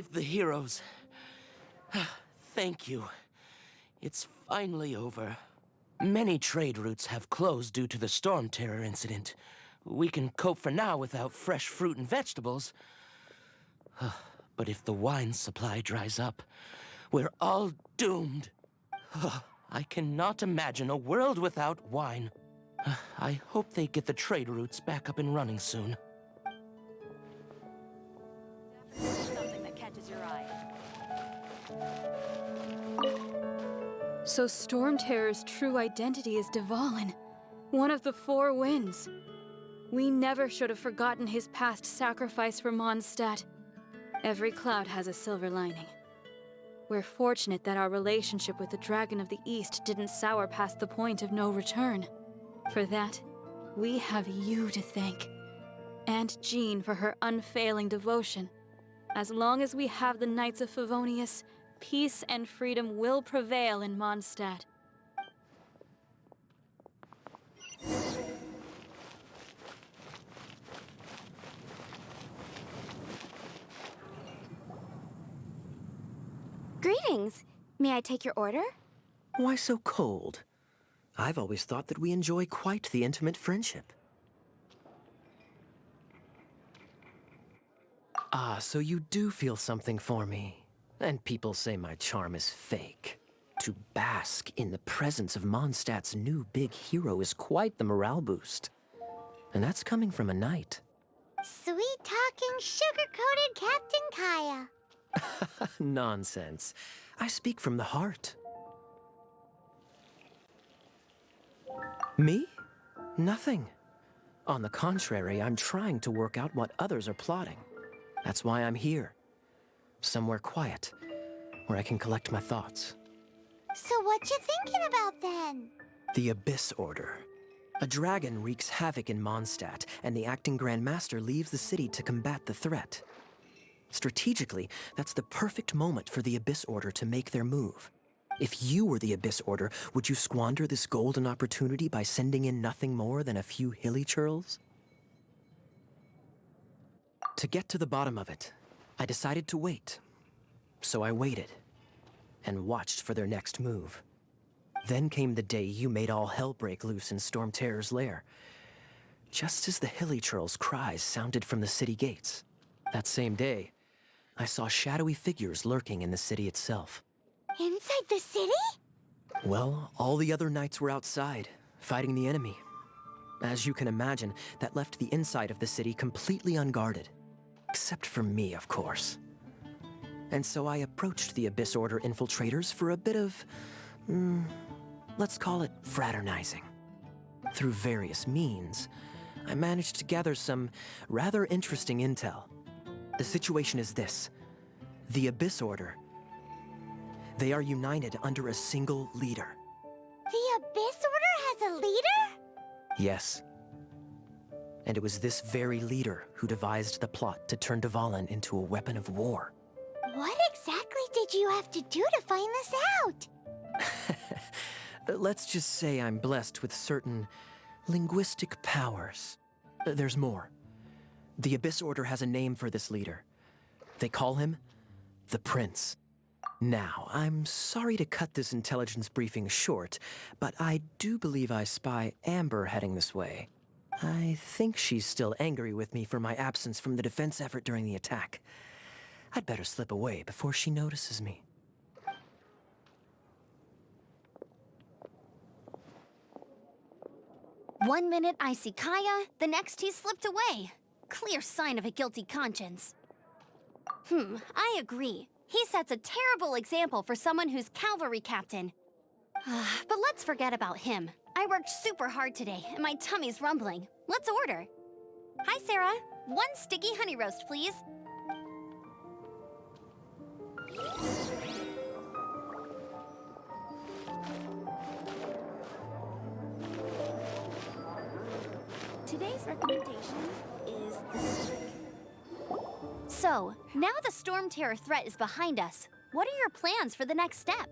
lived the heroes. Thank you. It's finally over. Many trade routes have closed due to the storm terror incident. We can cope for now without fresh fruit and vegetables. But if the wine supply dries up, we're all doomed. I cannot imagine a world without wine. I hope they get the trade routes back up and running soon. Something that catches your eye. So Storm Terror's true identity is Dvalin, one of the Four Winds. We never should have forgotten his past sacrifice for Mondstadt. Every cloud has a silver lining. We're fortunate that our relationship with the Dragon of the East didn't sour past the point of no return. For that, we have you to thank. And Jean for her unfailing devotion. As long as we have the Knights of Favonius, peace and freedom will prevail in Mondstadt. Greetings. May I take your order? Why so cold? I've always thought that we enjoy quite the intimate friendship. Ah, so you do feel something for me. And people say my charm is fake. To bask in the presence of Mondstadt's new big hero is quite the morale boost. And that's coming from a knight. Sweet-talking, sugar-coated Captain Kaya. Nonsense. I speak from the heart. Me? Nothing. On the contrary, I'm trying to work out what others are plotting. That's why I'm here. Somewhere quiet, where I can collect my thoughts. So what you thinking about then? The Abyss Order. A dragon wreaks havoc in Mondstadt, and the acting Grand Master leaves the city to combat the threat. Strategically, that's the perfect moment for the Abyss Order to make their move. If you were the Abyss Order, would you squander this golden opportunity by sending in nothing more than a few hilly churls? To get to the bottom of it, I decided to wait. So I waited, and watched for their next move. Then came the day you made all hell break loose in Storm Terror's lair. Just as the hilly churls' cries sounded from the city gates. That same day, I saw shadowy figures lurking in the city itself. Inside the city? Well, all the other knights were outside, fighting the enemy. As you can imagine, that left the inside of the city completely unguarded. Except for me, of course. And so I approached the Abyss Order infiltrators for a bit of, let's call it fraternizing. Through various means, I managed to gather some rather interesting intel. The situation is this. The Abyss Order. They are united under a single leader. The Abyss Order has a leader? Yes. And it was this very leader who devised the plot to turn Dvalin into a weapon of war. What exactly did you have to do to find this out? Let's just say I'm blessed with certain linguistic powers. There's more. The Abyss Order has a name for this leader. They call him the Prince. Now, I'm sorry to cut this intelligence briefing short, but I do believe I spy Amber heading this way. I think she's still angry with me for my absence from the defense effort during the attack. I'd better slip away before she notices me. One minute I see Kaya, the next he slipped away. Clear sign of a guilty conscience. I agree. He sets a terrible example for someone who's cavalry captain. But let's forget about him. I worked super hard today, and my tummy's rumbling. Let's order. Hi, Sarah. 1 sticky honey roast, please. Today's recommendation is the steak. So, now the Storm Terror threat is behind us. What are your plans for the next step?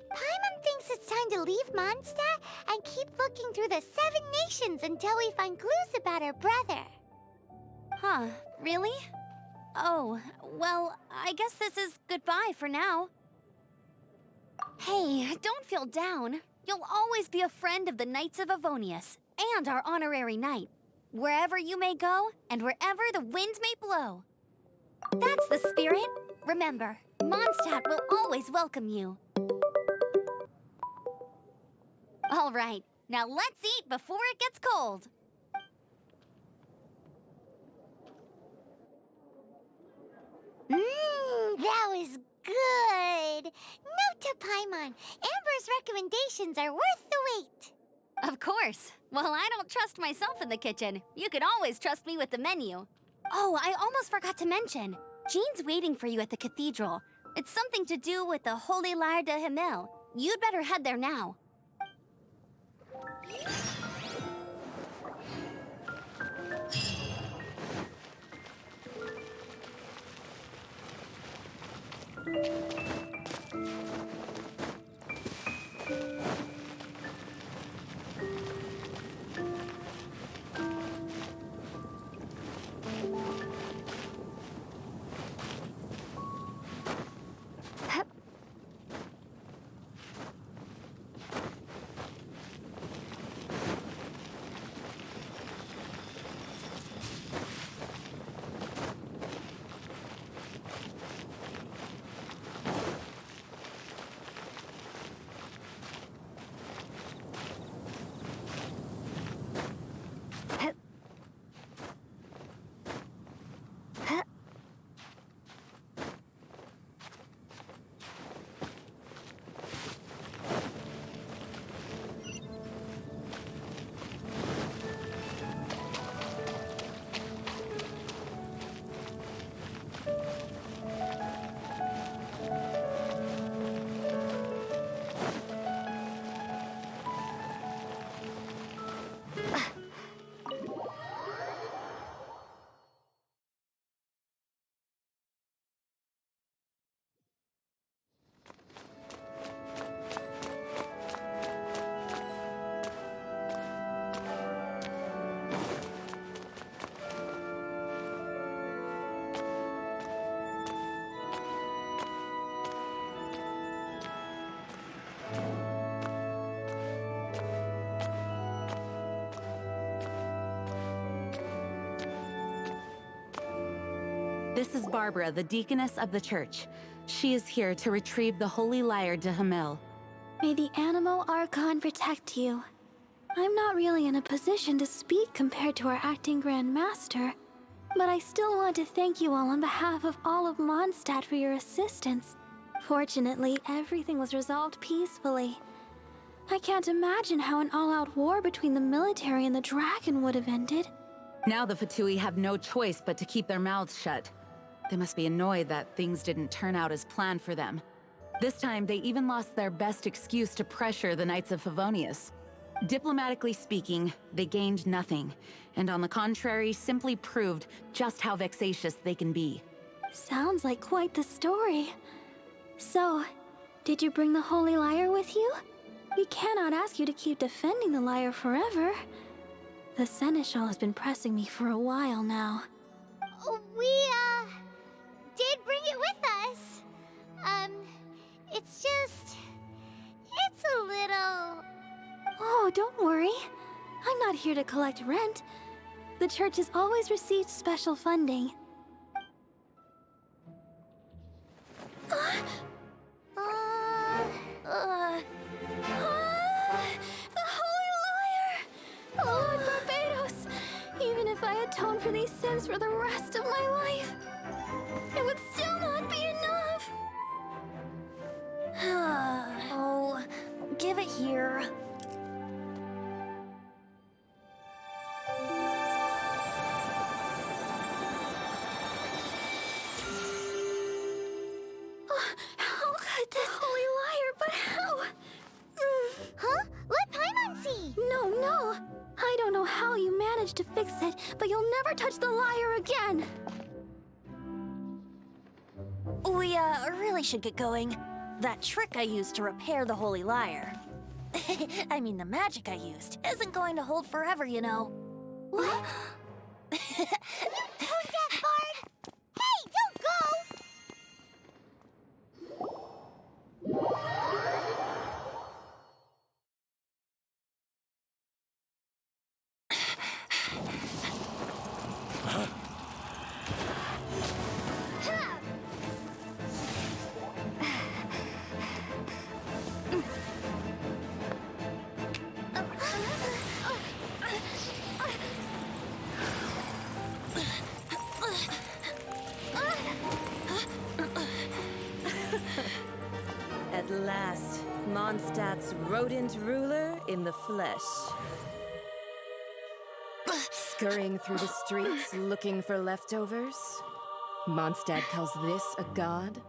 Paimon thinks it's time to leave Mondstadt and keep looking through the 7 nations until we find clues about her brother. Huh, really? Oh, well, I guess this is goodbye for now. Hey, don't feel down. You'll always be a friend of the Knights of Avonius, and our honorary knight. Wherever you may go, and wherever the wind may blow. That's the spirit. Remember, Mondstadt will always welcome you. All right, now let's eat before it gets cold. That was good. Note to Paimon, Amber's recommendations are worth the wait. Of course. Well, I don't trust myself in the kitchen. You can always trust me with the menu. Oh, I almost forgot to mention. Jean's waiting for you at the cathedral. It's something to do with the Holy Lyre de Himmel. You'd better head there now. This is Barbara, the Deaconess of the church. She is here to retrieve the Holy Lyre de Himmel. May the Animo Archon protect you. I'm not really in a position to speak compared to our acting Grand Master, but I still want to thank you all on behalf of all of Mondstadt for your assistance. Fortunately, everything was resolved peacefully. I can't imagine how an all-out war between the military and the dragon would have ended. Now the Fatui have no choice but to keep their mouths shut. They must be annoyed that things didn't turn out as planned for them. This time, they even lost their best excuse to pressure the Knights of Favonius. Diplomatically speaking, they gained nothing, and on the contrary, simply proved just how vexatious they can be. Sounds like quite the story. So, did you bring the Holy Lyre with you? We cannot ask you to keep defending the lyre forever. The Seneschal has been pressing me for a while now. We, did bring it with us. It's a little... Oh, don't worry. I'm not here to collect rent. The church has always received special funding. The Holy Lyre! Lord Barbados! Even if I atone for these sins for the rest of my life, it would still not be enough. Oh, give it here. How could this Holy Lyre, but how? Huh? Let Paimon see! No. I don't know how you managed to fix it, but you'll never touch the lyre again. We, really should get going. That trick I used to repair the Holy Lyre. I mean, the magic I used isn't going to hold forever, you know. What? You tone-deaf bard! Hey, Mondstadt's rodent ruler in the flesh. Scurrying through the streets looking for leftovers? Mondstadt calls this a god?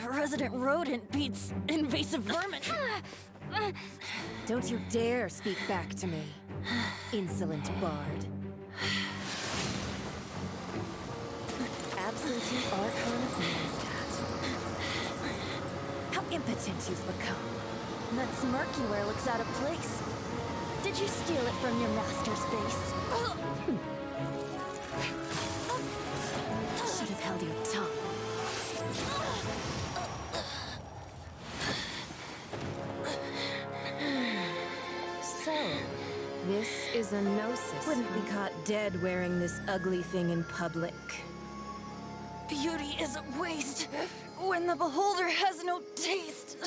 Resident rodent beats invasive vermin. Don't you dare speak back to me, insolent bard. Absentee Archon of Mondstadt. How impotent you've become. That smirk you wear looks out of place. Did you steal it from your master's face? Should have held your tongue. So, this is a gnosis. Wouldn't be caught dead wearing this ugly thing in public. Beauty is a waste when the beholder has no taste.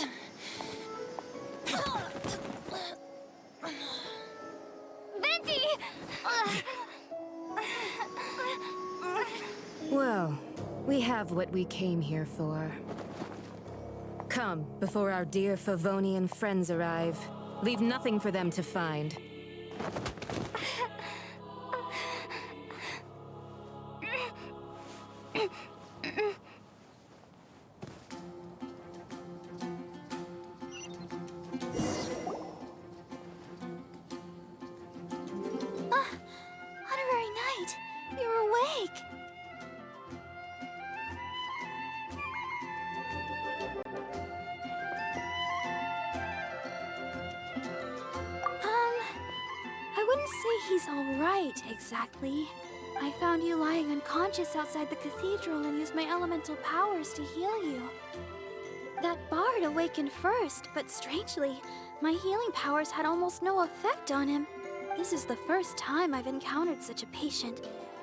Venti! Well, we have what we came here for. Come, before our dear Favonian friends arrive. Leave nothing for them to find. Honorary Knight, you're awake. I wouldn't say he's all right, exactly. I found you lying unconscious outside the cathedral and used my elemental powers to heal you. That bard awakened first, but strangely, my healing powers had almost no effect on him. This is the first time I've encountered such a patient.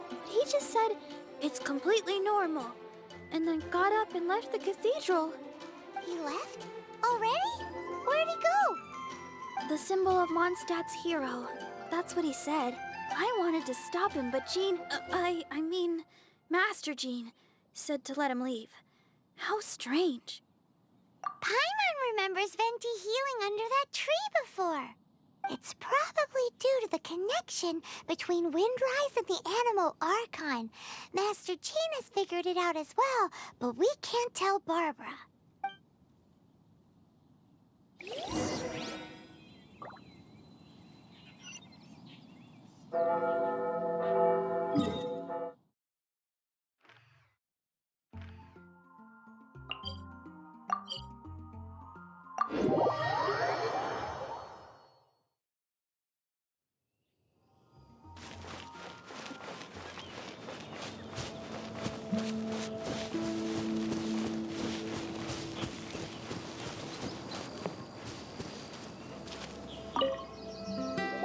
But he just said, it's completely normal, and then got up and left the cathedral. He left? Already? Where'd he go? The symbol of Mondstadt's hero. That's what he said. I wanted to stop him, but Jean, I mean, Master Jean, said to let him leave. How strange. Paimon remembers Venti healing under that tree before. It's probably due to the connection between Windrise and the Animal Archon. Master Jean has figured it out as well, but we can't tell Barbara.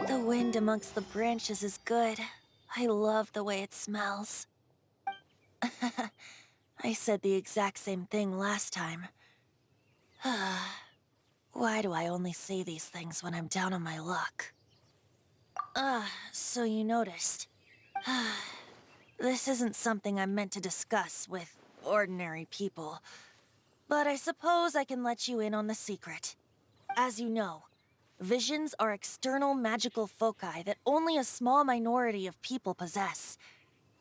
The wind amongst the branches is good. I love the way it smells. I said the exact same thing last time. Why do I only say these things when I'm down on my luck? So you noticed. This isn't something I'm meant to discuss with ordinary people. But I suppose I can let you in on the secret. As you know, visions are external magical foci that only a small minority of people possess.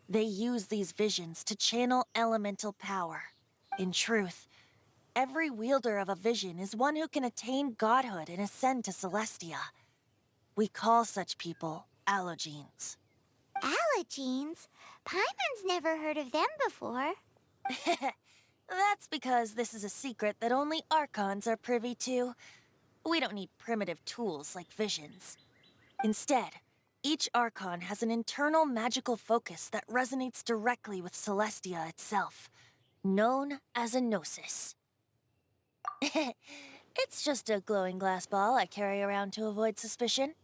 They use these visions to channel elemental power. In truth, every wielder of a vision is one who can attain godhood and ascend to Celestia. We call such people allogenes. Allogenes? Paimon's never heard of them before. That's because this is a secret that only Archons are privy to. We don't need primitive tools like visions. Instead, each Archon has an internal magical focus that resonates directly with Celestia itself, known as a gnosis. It's just a glowing glass ball I carry around to avoid suspicion.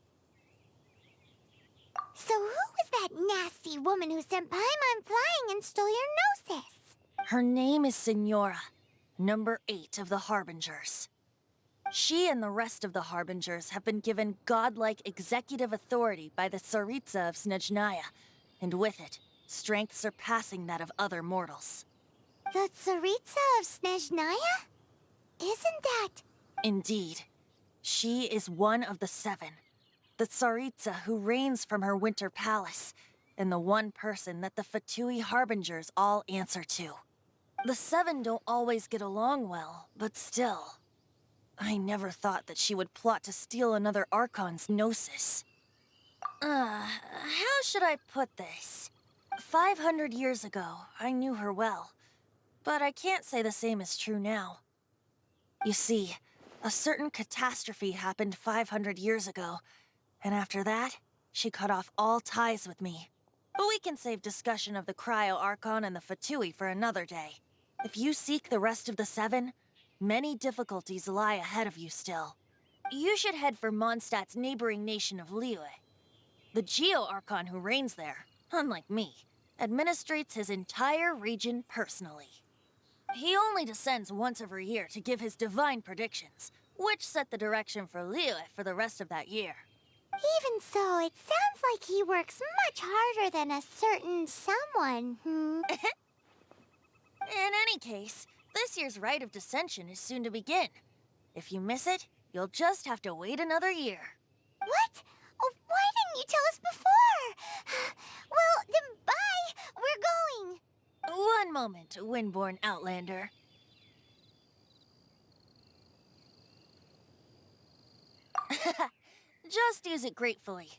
So who was that nasty woman who sent Paimon flying and stole your gnosis? Her name is Signora, number 8 of the Harbingers. She and the rest of the Harbingers have been given godlike executive authority by the Tsaritsa of Snezhnaya, and with it, strength surpassing that of other mortals. The Tsaritsa of Snezhnaya? Isn't that... Indeed. She is one of the 7. The Tsaritsa who reigns from her winter palace, and the one person that the Fatui Harbingers all answer to. The 7 don't always get along well, but still. I never thought that she would plot to steal another Archon's Gnosis. How should I put this? 500 years ago, I knew her well, but I can't say the same is true now. You see, a certain catastrophe happened 500 years ago, and after that, she cut off all ties with me. But we can save discussion of the Cryo Archon and the Fatui for another day. If you seek the rest of the 7, many difficulties lie ahead of you still. You should head for Mondstadt's neighboring nation of Liyue. The Geo-Archon who reigns there, unlike me, administrates his entire region personally. He only descends once every year to give his divine predictions, which set the direction for Liyue for the rest of that year. Even so, it sounds like he works much harder than a certain someone, In any case, this year's Rite of Dissension is soon to begin. If you miss it, you'll just have to wait another year. What? Oh, why didn't you tell us before? Well, then bye! We're going! One moment, Windborn Outlander. Just use it gratefully.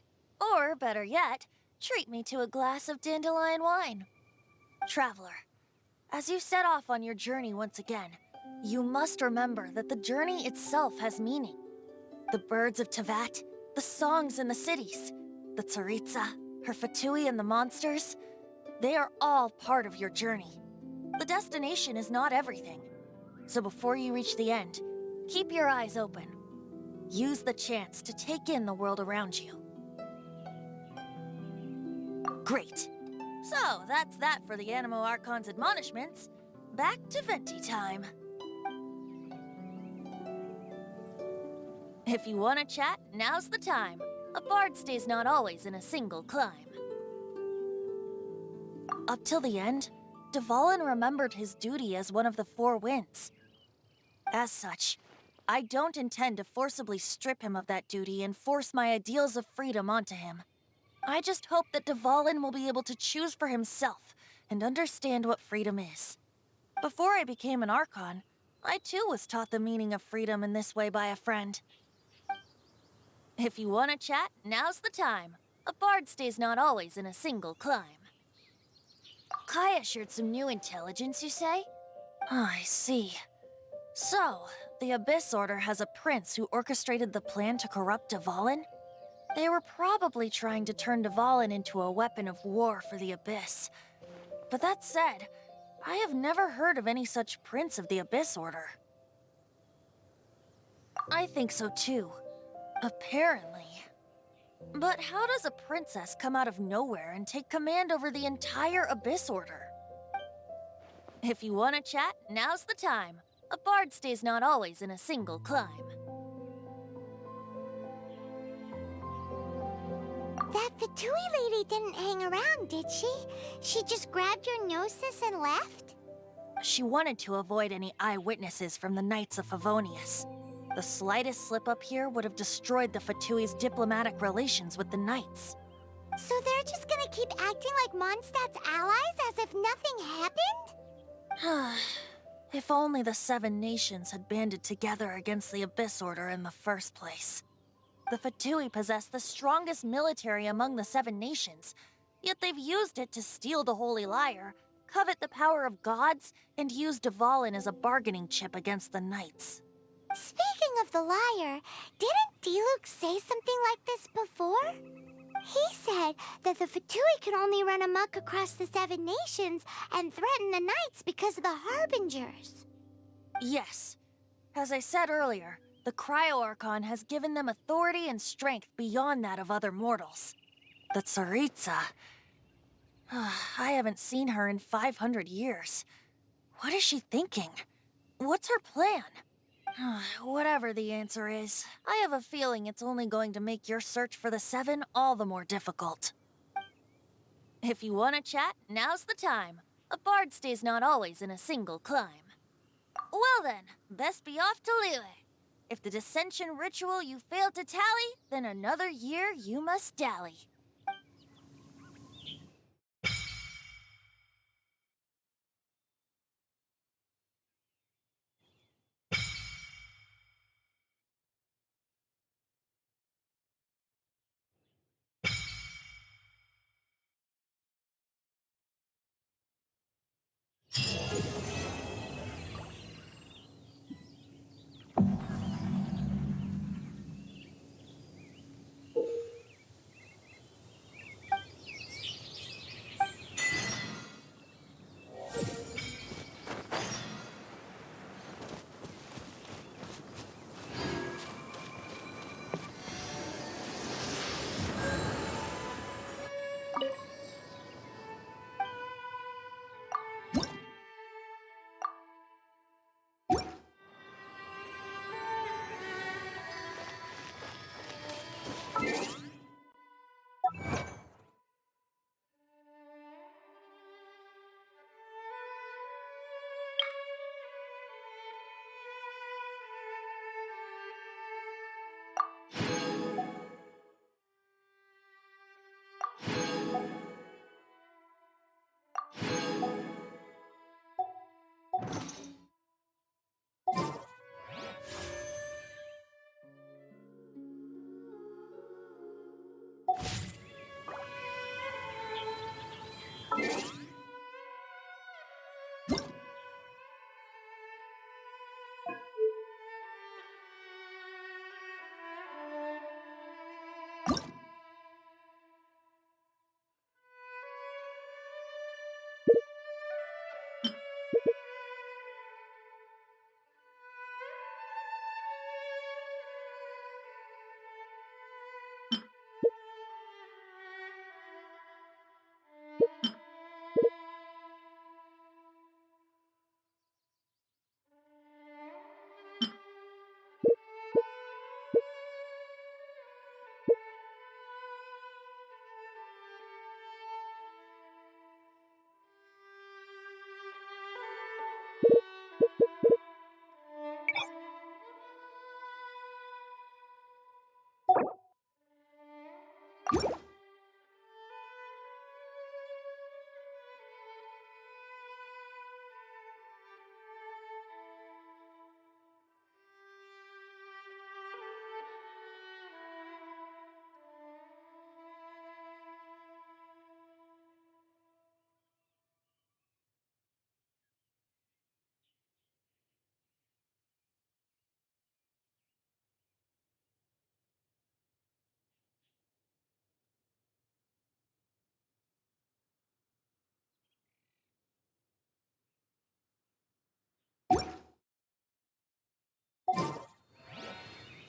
Or, better yet, treat me to a glass of dandelion wine. Traveler, as you set off on your journey once again, you must remember that the journey itself has meaning. The birds of Tevat, the songs in the cities, the Tsaritsa, her Fatui and the monsters, they are all part of your journey. The destination is not everything. So before you reach the end, keep your eyes open. Use the chance to take in the world around you. Great. So, that's that for the Animo Archon's admonishments. Back to Venti time. If you want to chat, now's the time. A bard stays not always in a single climb. Up till the end, Dvalin remembered his duty as one of the 4 winds. As such, I don't intend to forcibly strip him of that duty and force my ideals of freedom onto him. I just hope that Dvalin will be able to choose for himself and understand what freedom is. Before I became an Archon, I too was taught the meaning of freedom in this way by a friend. If you want to chat, now's the time. A bard stays not always in a single climb. Kaya shared some new intelligence, you say? Oh, I see. So, the Abyss Order has a prince who orchestrated the plan to corrupt Dvalin? They were probably trying to turn Dvalin into a weapon of war for the Abyss. But that said, I have never heard of any such prince of the Abyss Order. I think so too. Apparently. But how does a princess come out of nowhere and take command over the entire Abyss Order? If you want to chat, now's the time. A bard stays not always in a single climb. That Fatui lady didn't hang around, did she? She just grabbed your gnosis and left? She wanted to avoid any eyewitnesses from the Knights of Favonius. The slightest slip-up here would have destroyed the Fatui's diplomatic relations with the Knights. So they're just gonna keep acting like Mondstadt's allies as if nothing happened? If only the 7 nations had banded together against the Abyss Order in the first place. The Fatui possess the strongest military among the 7 nations, yet they've used it to steal the Holy Lyre, covet the power of gods, and use Dvalin as a bargaining chip against the Knights. Speaking of the lyre, didn't DILUCS say something like this before? He said that the Fatui could only run amok across the 7 nations and threaten the Knights because of the Harbingers. Yes. As I said earlier, the Cryo Archon has given them authority and strength beyond that of other mortals. The Tsaritsa... I haven't seen her in 500 years. What is she thinking? What's her plan? Whatever the answer is, I have a feeling it's only going to make your search for the 7 all the more difficult. If you want to chat, now's the time. A bard stays not always in a single climb. Well then, best be off to Liyue. If the dissension ritual you failed to tally, then another year you must dally.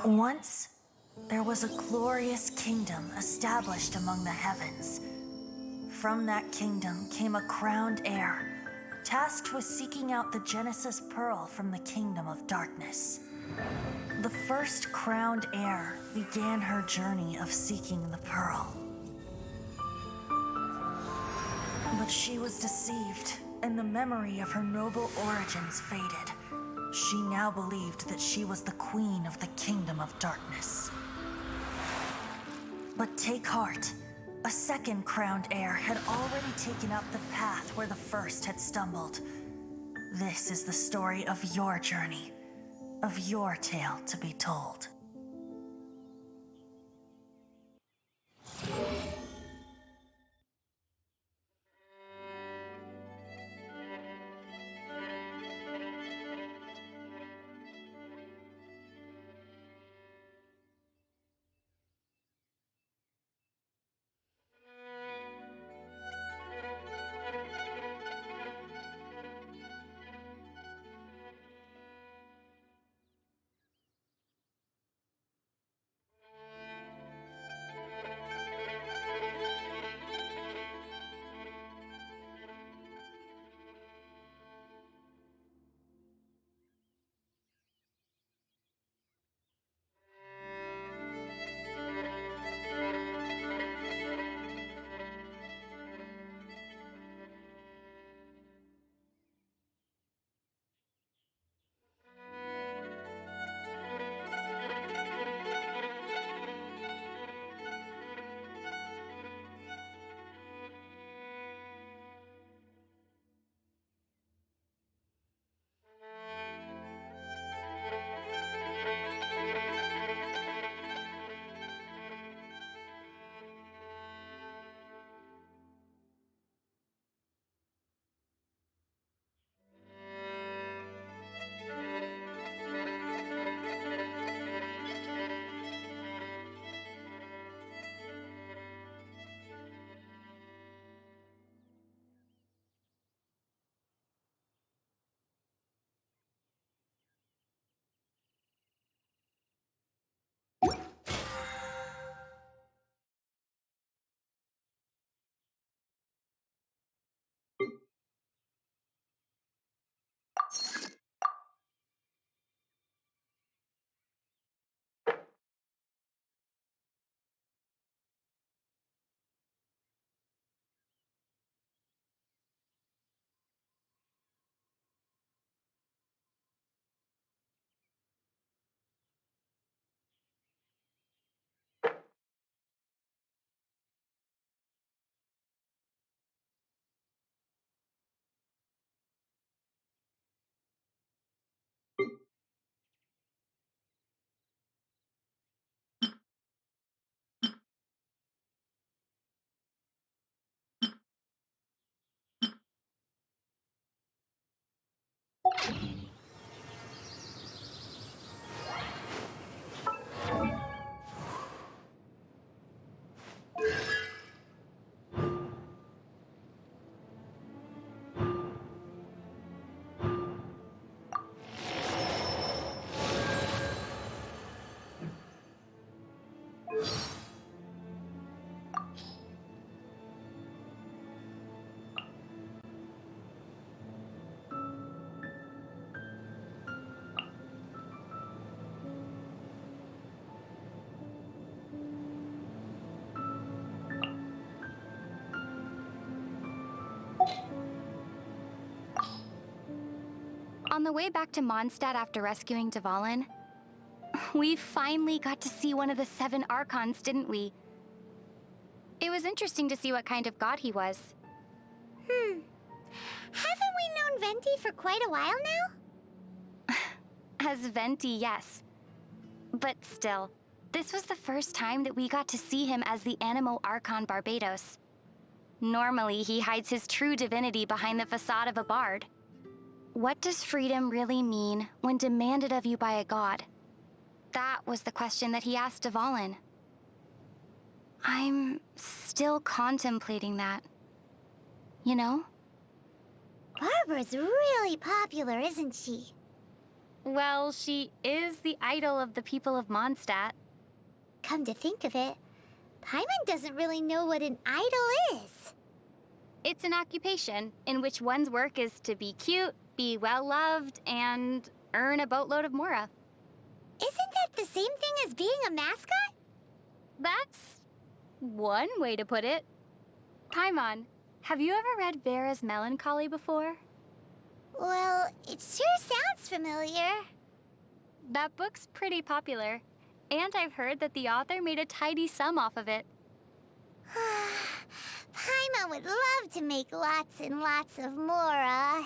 Once, there was a glorious kingdom established among the heavens. From that kingdom came a crowned heir, tasked with seeking out the Genesis Pearl from the kingdom of darkness. The first crowned heir began her journey of seeking the pearl. But she was deceived, and the memory of her noble origins faded. She now believed that she was the queen of the kingdom of darkness. But take heart. A second crowned heir had already taken up the path where the first had stumbled. This is the story of your journey, of your tale to be told. On the way back to Mondstadt after rescuing Dvalin, we finally got to see one of the 7 Archons, didn't we? It was interesting to see what kind of god he was. Haven't we known Venti for quite a while now? As Venti, yes. But still, this was the first time that we got to see him as the Animo Archon Barbados. Normally, he hides his true divinity behind the facade of a bard. What does freedom really mean when demanded of you by a god? That was the question that he asked Dvalin. I'm still contemplating that. You know? Barbara's really popular, isn't she? Well, she is the idol of the people of Mondstadt. Come to think of it, Paimon doesn't really know what an idol is. It's an occupation in which one's work is to be cute, be well-loved, and earn a boatload of mora. Isn't that the same thing as being a mascot? That's one way to put it. Paimon, have you ever read Vera's Melancholy before? Well, it sure sounds familiar. That book's pretty popular, and I've heard that the author made a tidy sum off of it. Paimon would love to make lots and lots of mora.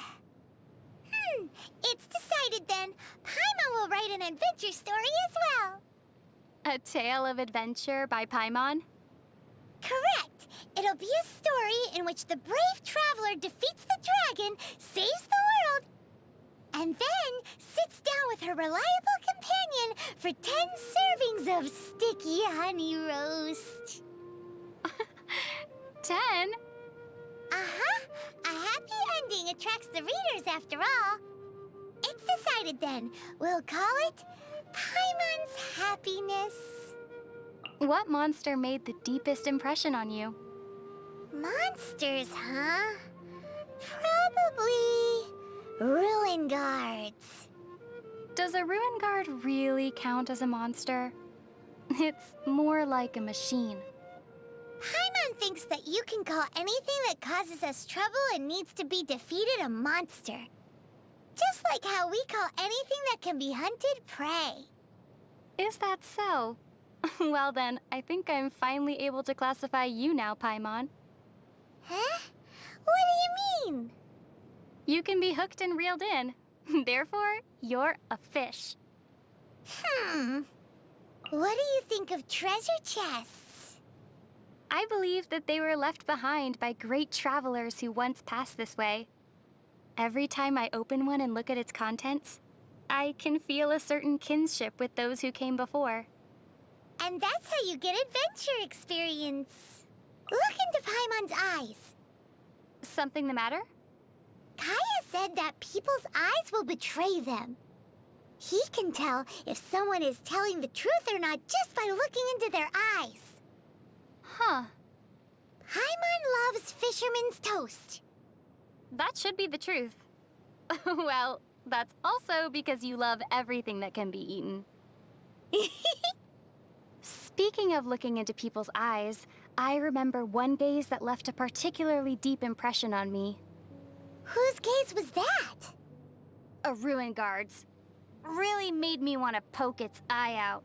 It's decided then. Paimon will write an adventure story as well. A Tale of Adventure by Paimon? Correct. It'll be a story in which the brave traveler defeats the dragon, saves the world, and then sits down with her reliable companion for 10 servings of sticky honey roast. 10? Uh-huh. A happy ending attracts the readers after all. It's decided then. We'll call it Paimon's Happiness. What monster made the deepest impression on you? Monsters, huh? Probably ruin guards. Does a ruin guard really count as a monster? It's more like a machine. Paimon thinks that you can call anything that causes us trouble and needs to be defeated a monster. Just like how we call anything that can be hunted prey. Is that so? Well then, I think I'm finally able to classify you now, Paimon. Huh? What do you mean? You can be hooked and reeled in. Therefore, you're a fish. What do you think of treasure chests? I believe that they were left behind by great travelers who once passed this way. Every time I open one and look at its contents, I can feel a certain kinship with those who came before. And that's how you get adventure experience. Look into Paimon's eyes. Something the matter? Kaya said that people's eyes will betray them. He can tell if someone is telling the truth or not just by looking into their eyes. Huh. Paimon loves fisherman's toast. That should be the truth. Well, that's also because you love everything that can be eaten. Speaking of looking into people's eyes, I remember one gaze that left a particularly deep impression on me. Whose gaze was that? A ruin guard's. Really made me want to poke its eye out.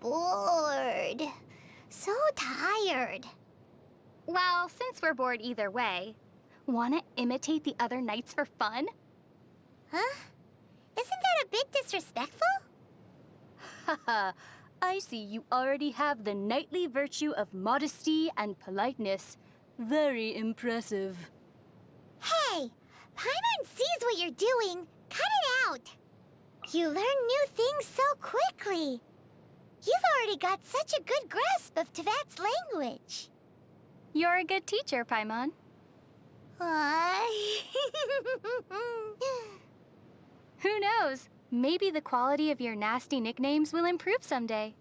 bored. So tired. Well, since we're bored either way, wanna imitate the other knights for fun? Huh? Isn't that a bit disrespectful? Haha, I see you already have the knightly virtue of modesty and politeness. Very impressive. Hey! Paimon sees what you're doing. Cut it out. You learn new things so quickly. You've already got such a good grasp of Tevat's language. You're a good teacher, Paimon. Who knows? Maybe the quality of your nasty nicknames will improve someday.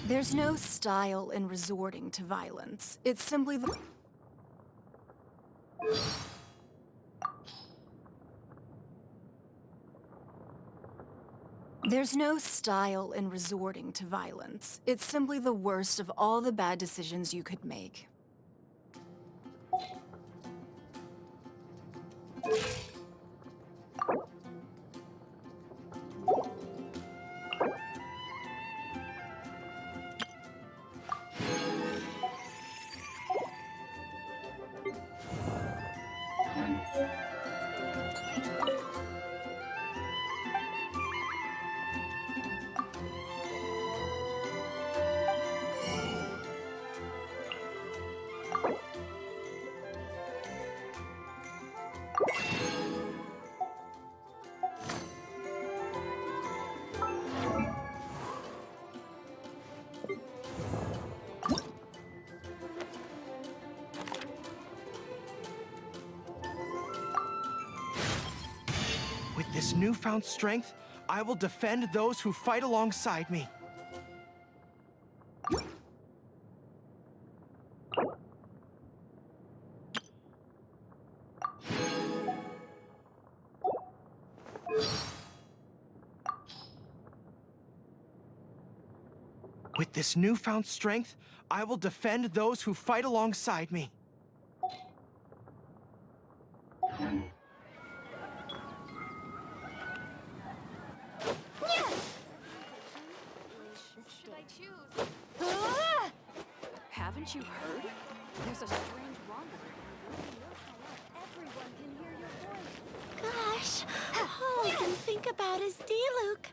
There's no style in resorting to violence. It's simply the... There's no style in resorting to violence. It's simply the worst of all the bad decisions you could make. With this newfound strength, I will defend those who fight alongside me. With this newfound strength, I will defend those who fight alongside me. Haven't you heard? There's a strange rendezvous. Everyone can hear your voice. Gosh, all I can think about is DILUCS.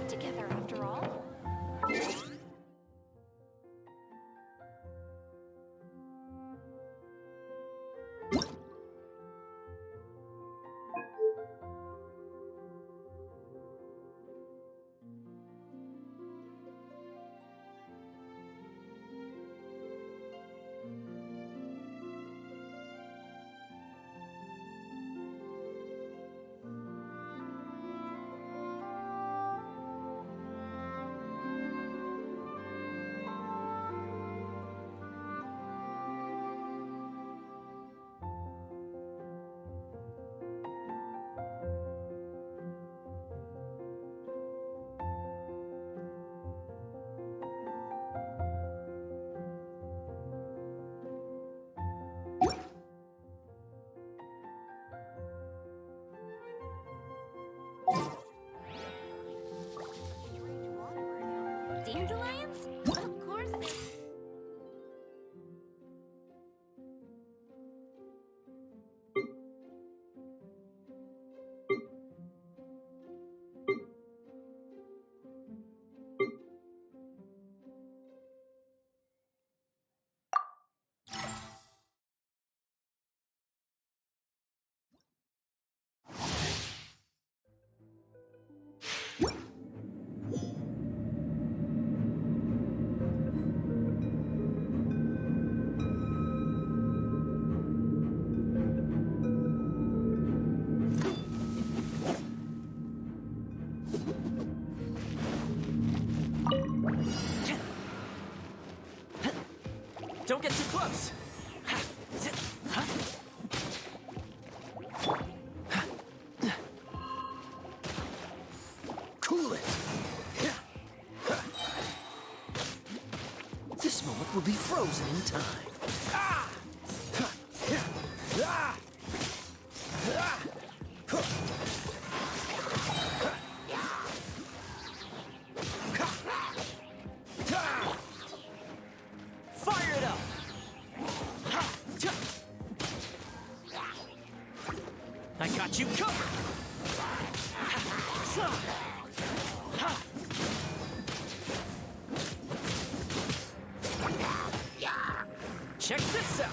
Together, after all. Dandelions? Of course they... Don't get too close! Cool it! This moment will be frozen in time. Fire it up! I got you covered! Check this out!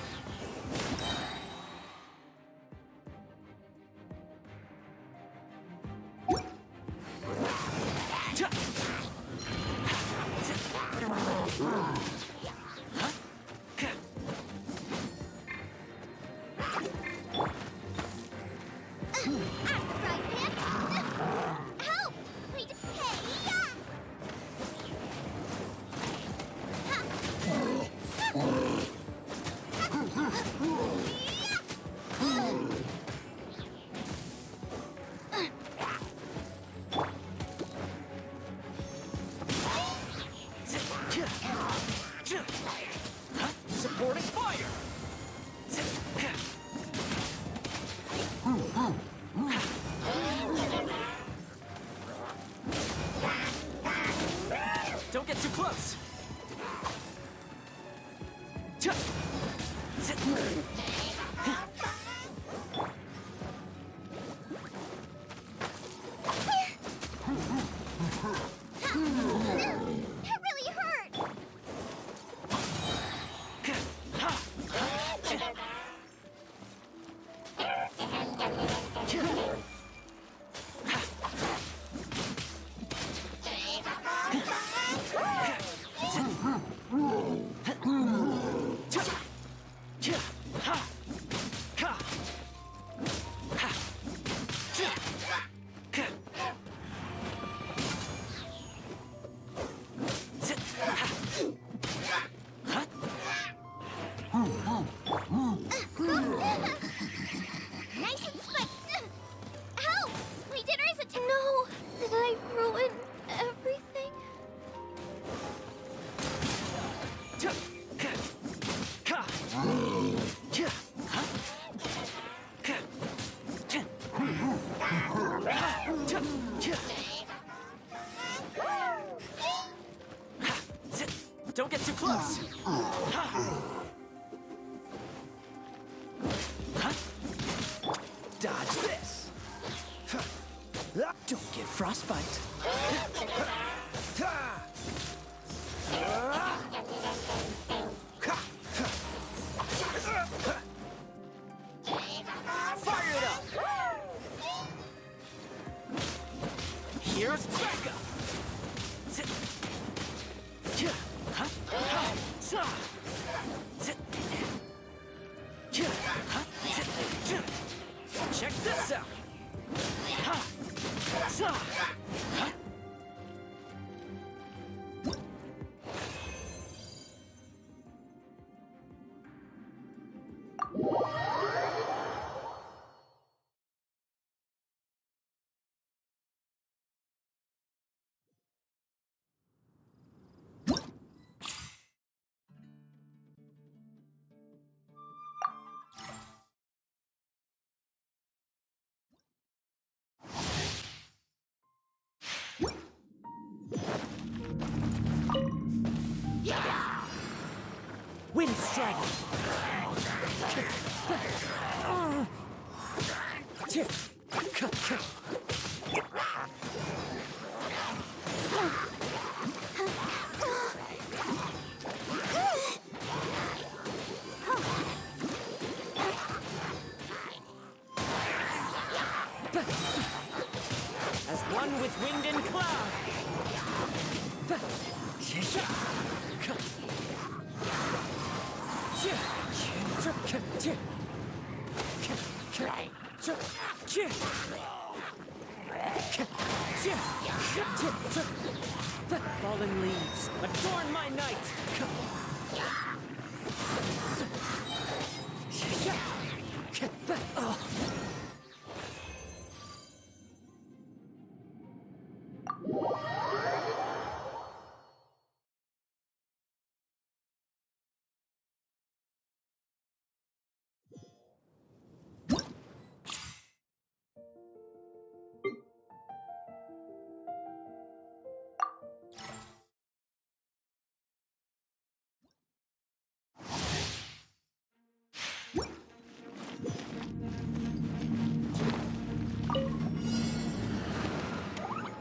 Help! Wait, hey! Supporting fire! Don't get too close! That really hurt! Don't get too close! Dodge this! Don't get frostbite! Fire it up! Here's backup! Check this out! Wind strike! As one with wind and cloud! Fallen leaves, adorn my night!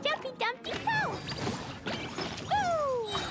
Dumpy Dumpty go! Woo!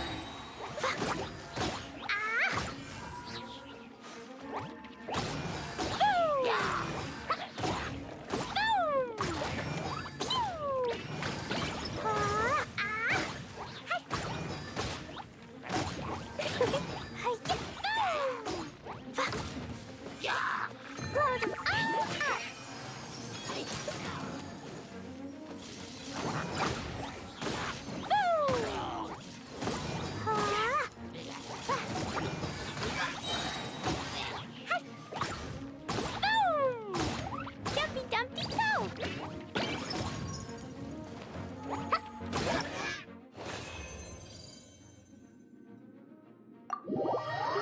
Ah!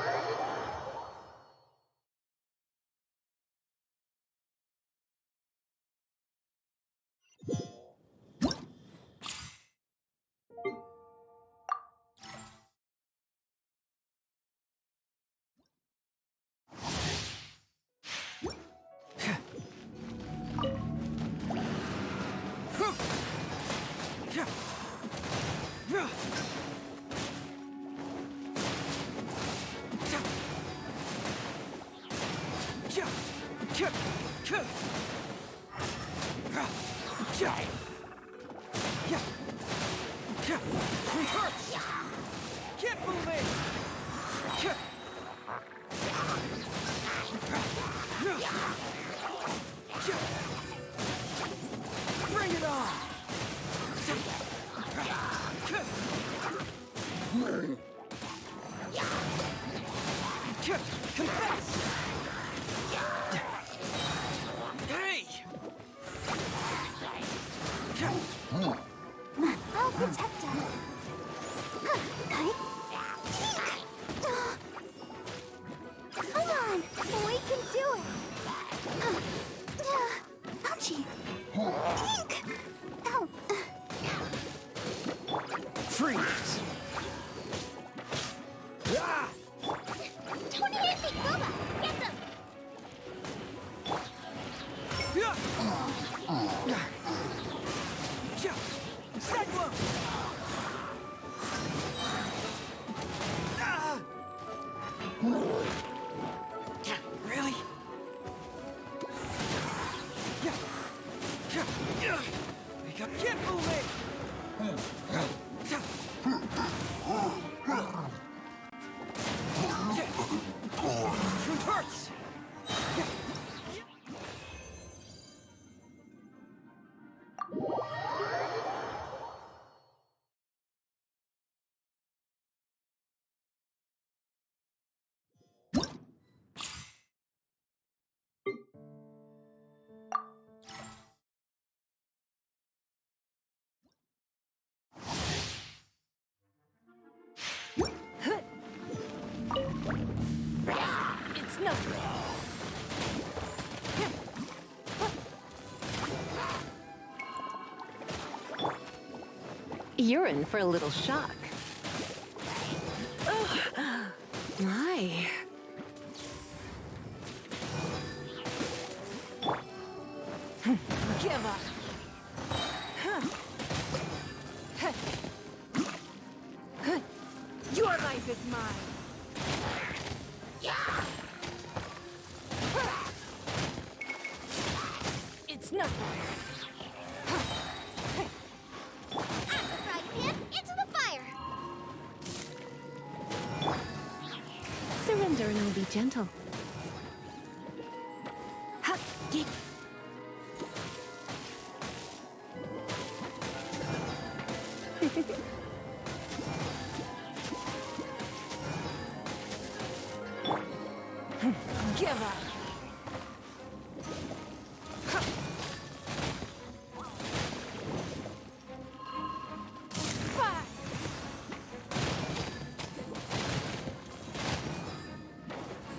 Keep moving! Bring it on! Confess! Hey! I'll protect us. Come on, we can do it. Ouchie. Pink. Oh. Freeze! You're in for a little shock. My. Give up. Your life is mine. It's nothing. At the frying pan, into the fire! Surrender and I'll be gentle. Give up.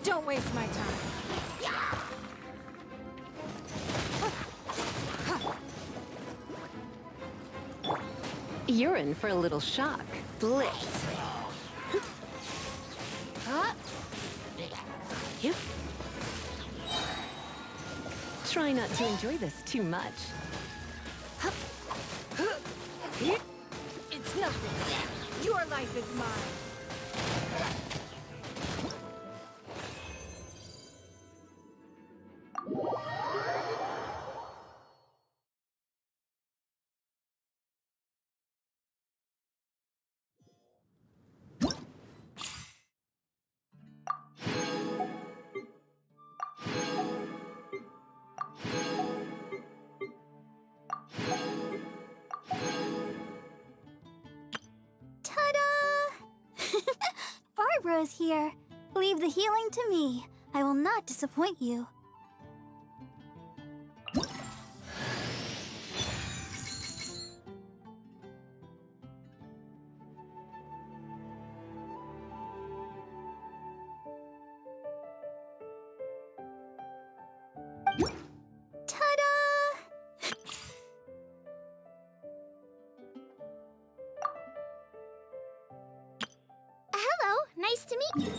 Don't waste my time. You're in for a little shock. Blitz. You. Try not to enjoy this too much. It's nothing. Your life is mine. Ta-da! Barbara's here. Leave the healing to me. I will not disappoint you. Ta-da! Hello, nice to meet you.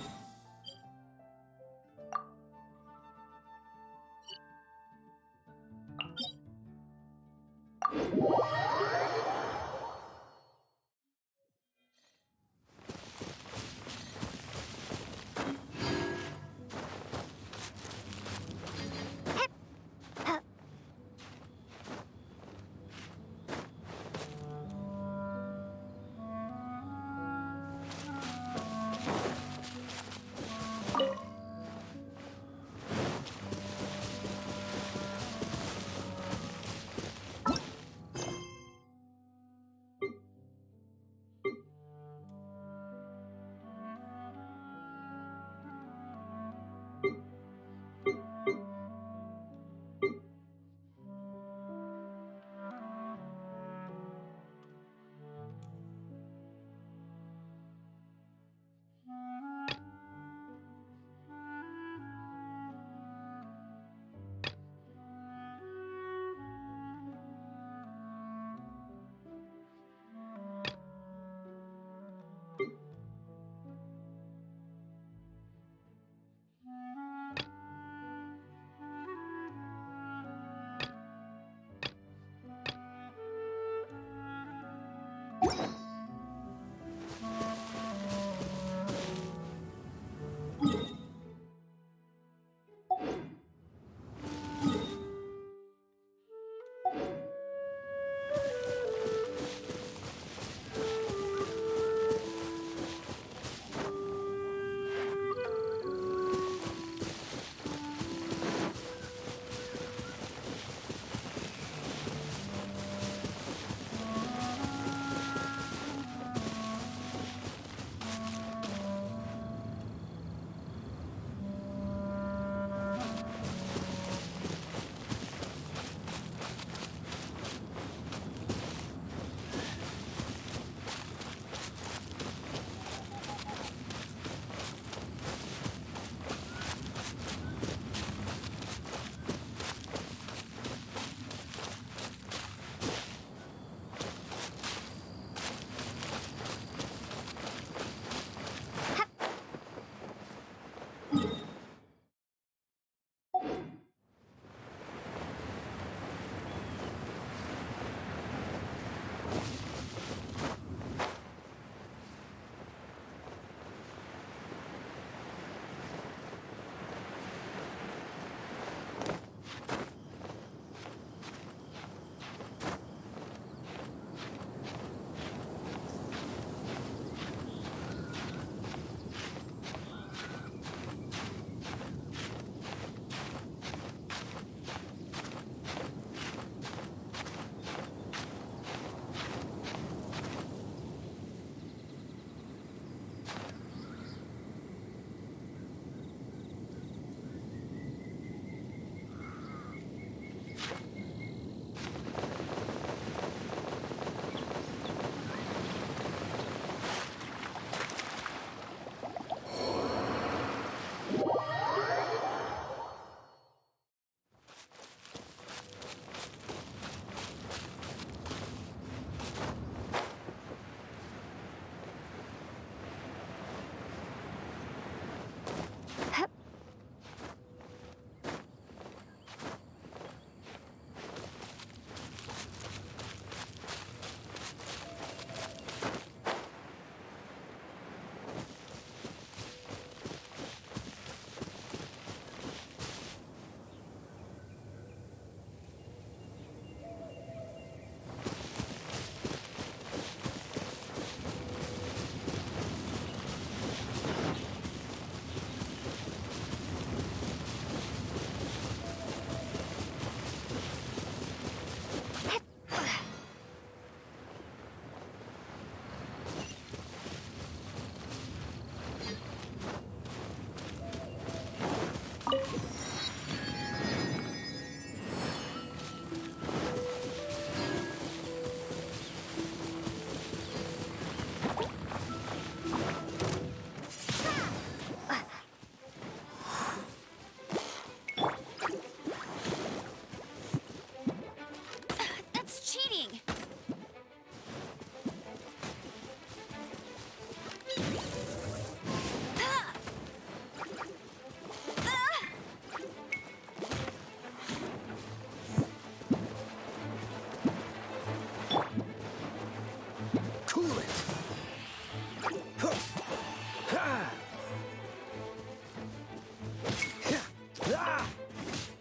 Cool it!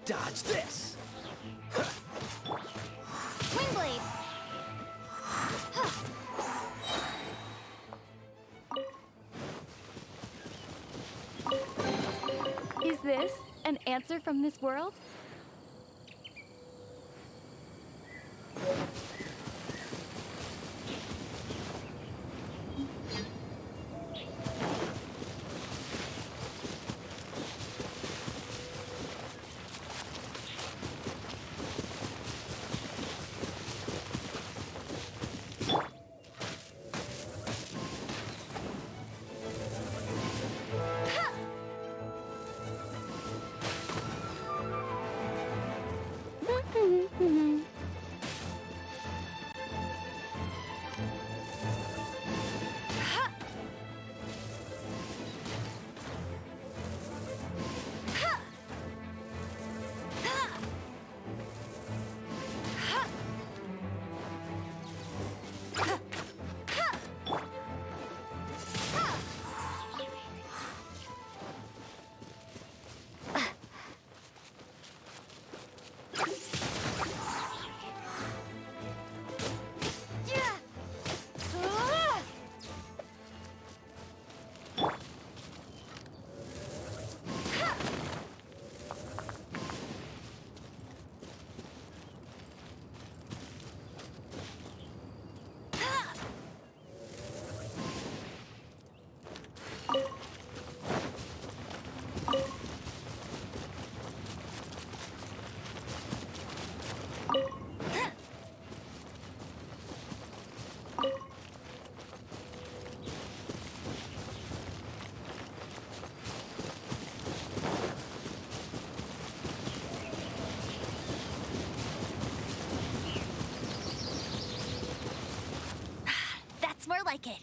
Dodge this! Windblade! Is this an answer from this world? That's more like it.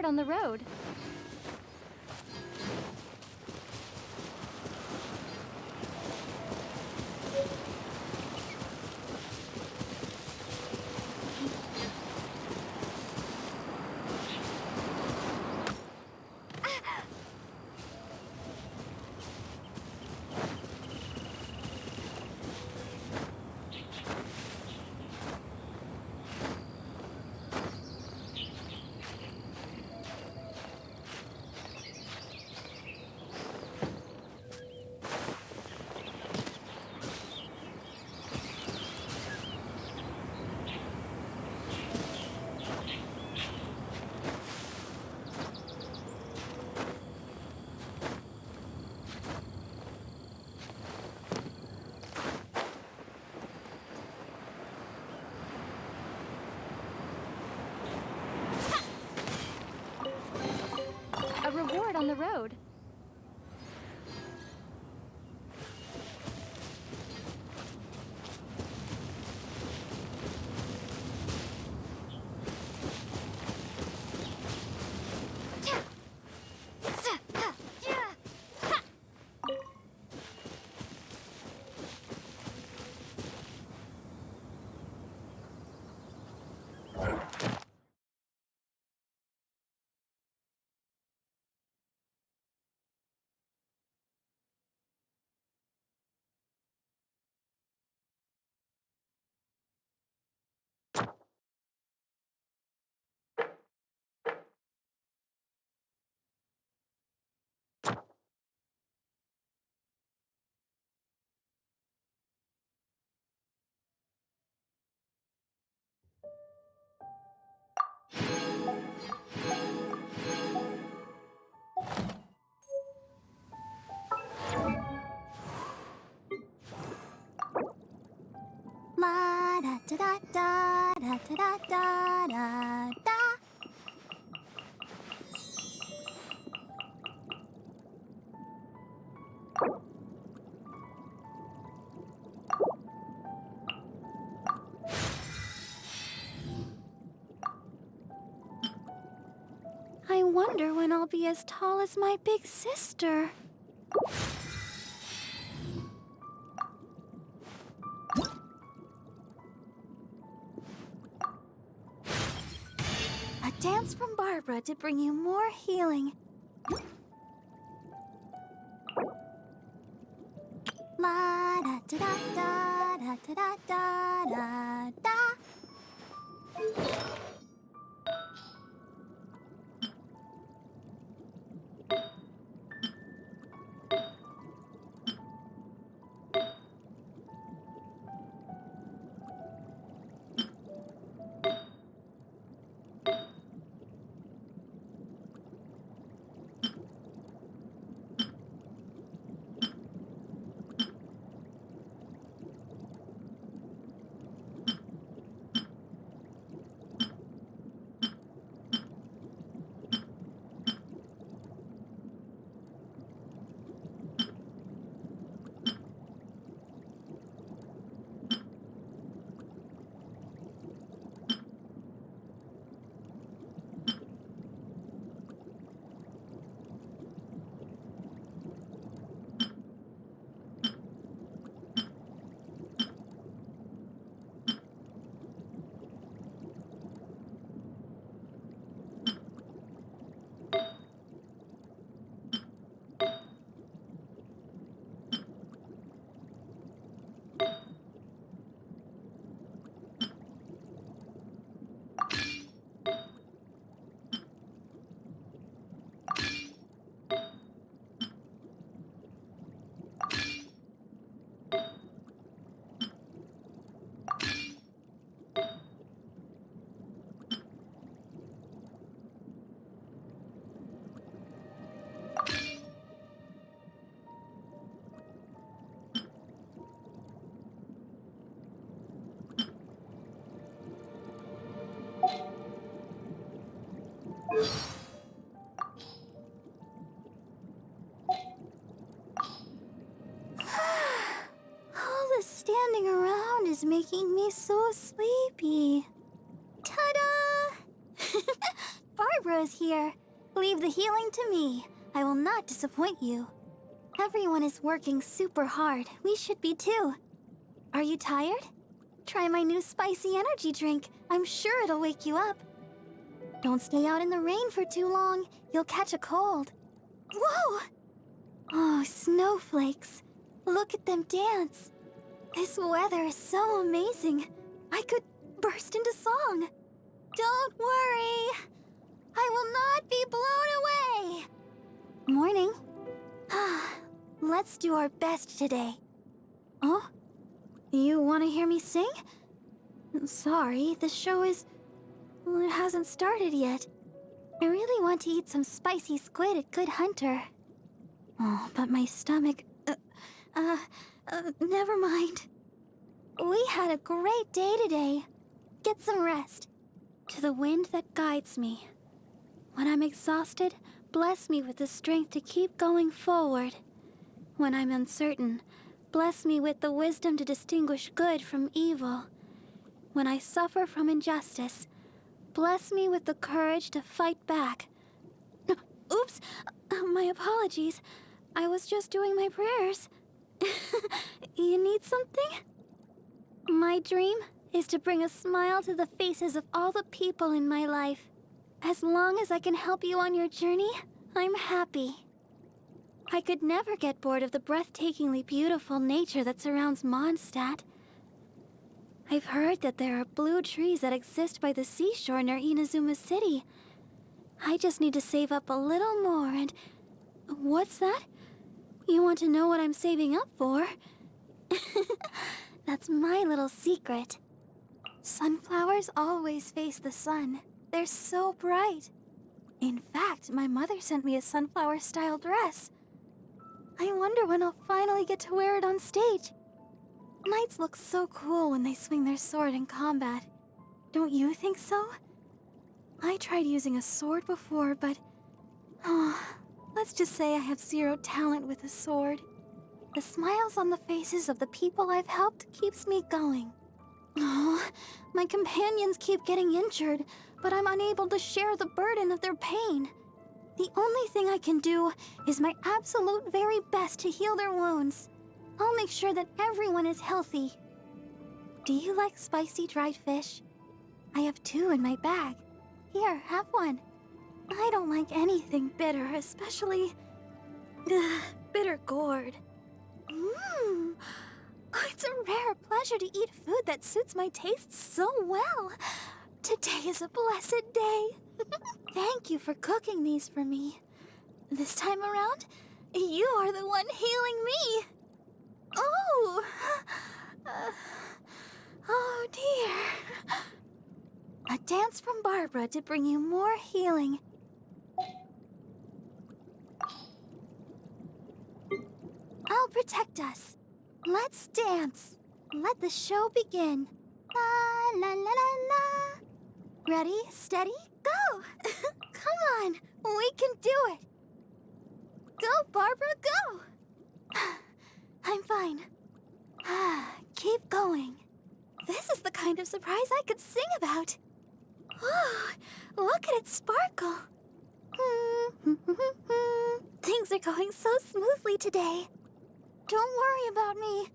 on the road. A reward on the road. La da da da da da da da da da. I wonder when I'll be as tall as my big sister. A dance from Barbara to bring you more healing. La da da da da da da da da da. All the standing around is making me so sleepy. Ta-da! Barbara is here. Leave the healing to me. I will not disappoint you. Everyone is working super hard. We should be too. Are you tired? Try my new spicy energy drink. I'm sure it'll wake you up. Don't stay out in the rain for too long. You'll catch a cold. Whoa! Oh, snowflakes. Look at them dance. This weather is so amazing. I could burst into song. Don't worry. I will not be blown away. Morning. Let's do our best today. Oh? You want to hear me sing? Sorry, the show is... well, it hasn't started yet. I really want to eat some spicy squid at Good Hunter. Oh, but my stomach... never mind. We had a great day today. Get some rest. To the wind that guides me. When I'm exhausted, bless me with the strength to keep going forward. When I'm uncertain, bless me with the wisdom to distinguish good from evil. When I suffer from injustice, bless me with the courage to fight back. Oops! My apologies. I was just doing my prayers. You need something? My dream is to bring a smile to the faces of all the people in my life. As long as I can help you on your journey, I'm happy. I could never get bored of the breathtakingly beautiful nature that surrounds Mondstadt. I've heard that there are blue trees that exist by the seashore near Inazuma City. I just need to save up a little more and... What's that? You want to know what I'm saving up for? That's my little secret. Sunflowers always face the sun. They're so bright. In fact, my mother sent me a sunflower-style dress. I wonder when I'll finally get to wear it on stage. Knights look so cool when they swing their sword in combat. Don't you think so? I tried using a sword before, but... oh, let's just say I have zero talent with a sword. The smiles on the faces of the people I've helped keeps me going. Oh, my companions keep getting injured, but I'm unable to share the burden of their pain. The only thing I can do is my absolute very best to heal their wounds. I'll make sure that everyone is healthy. Do you like spicy dried fish? I have 2 in my bag. Here, have one. I don't like anything bitter, especially... bitter gourd. It's a rare pleasure to eat food that suits my taste so well. Today is a blessed day. Thank you for cooking these for me. This time around, you are the one healing me. Oh! Oh dear. A dance from Barbara to bring you more healing. I'll protect us. Let's dance. Let the show begin. La la la la la. Ready, steady, go! Come on, we can do it. Go, Barbara, go! I'm fine. Keep going. This is the kind of surprise I could sing about. Oh, look at it sparkle. Things are going so smoothly today. Don't worry about me.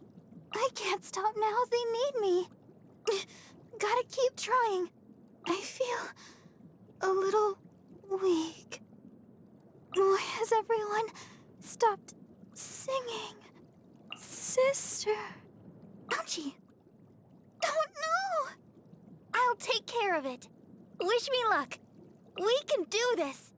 I can't stop now. They need me. Gotta keep trying. I feel a little weak. Why has everyone stopped singing? Sister. Ouchie. Don't know. I'll take care of it. Wish me luck. We can do this.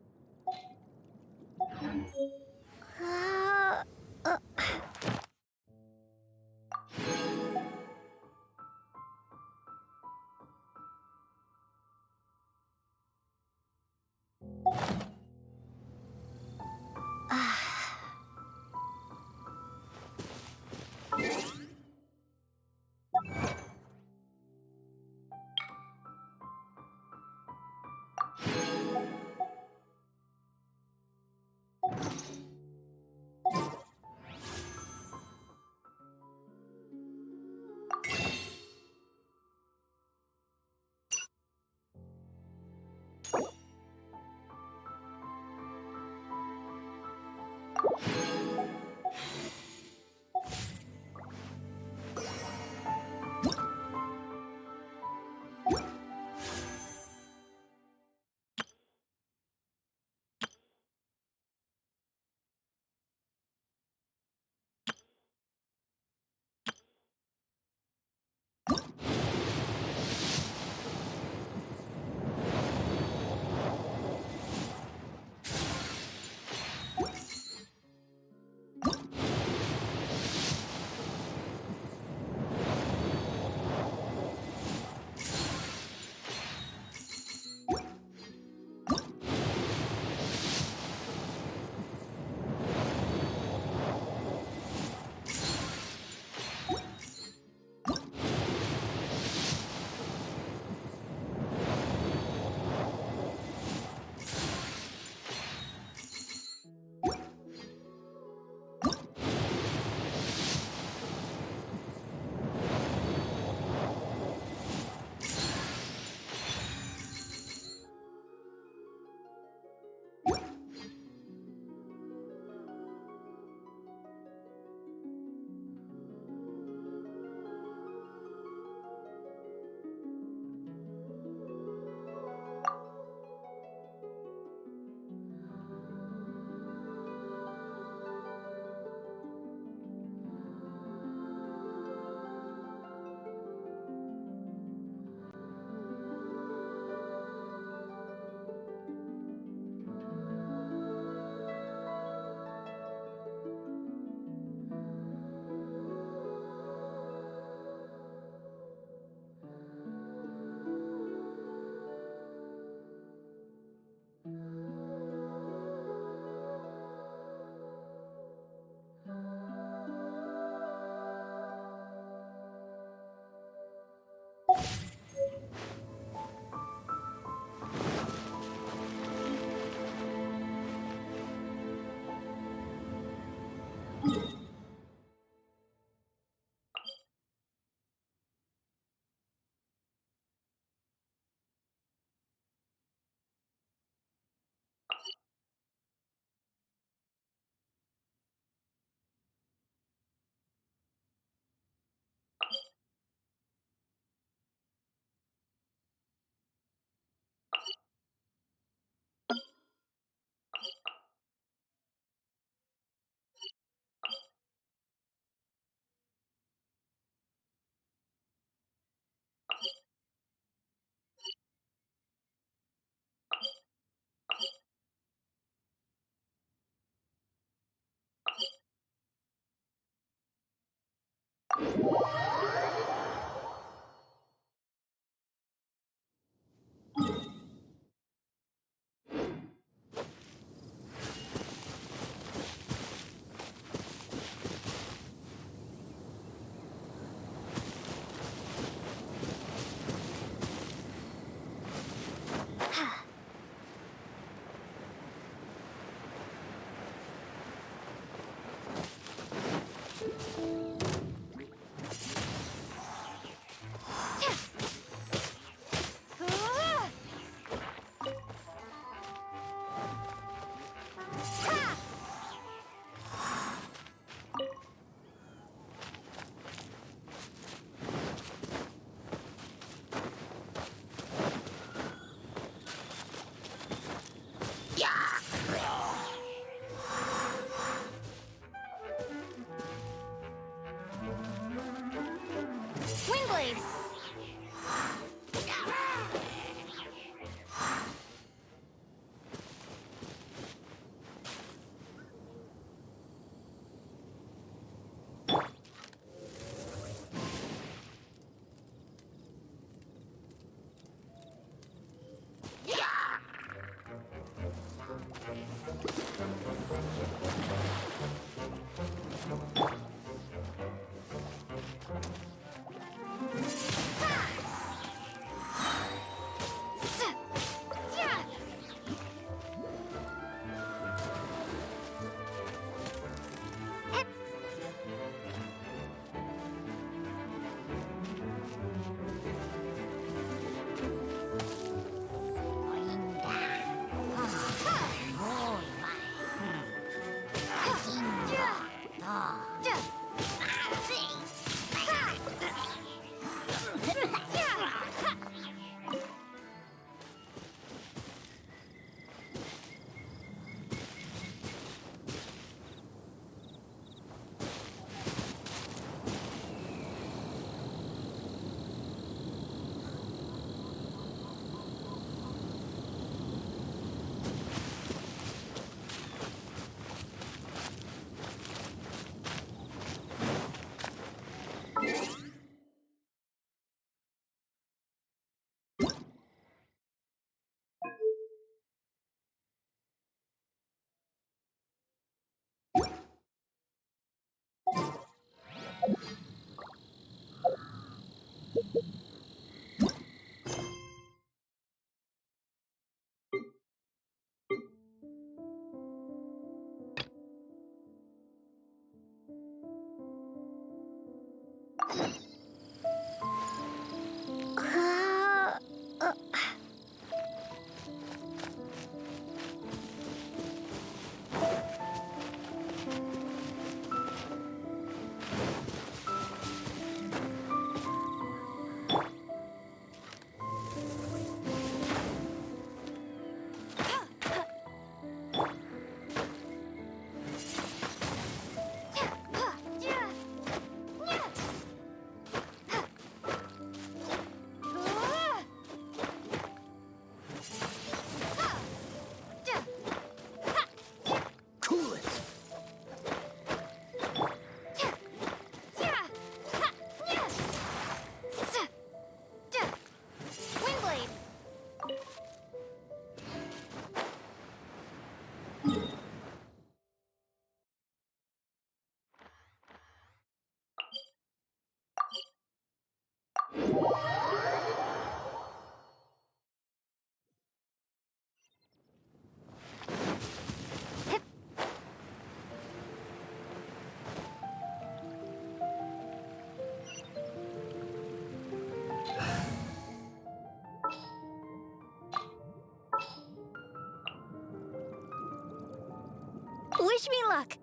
Wish me luck!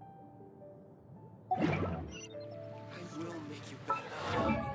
I will make you better.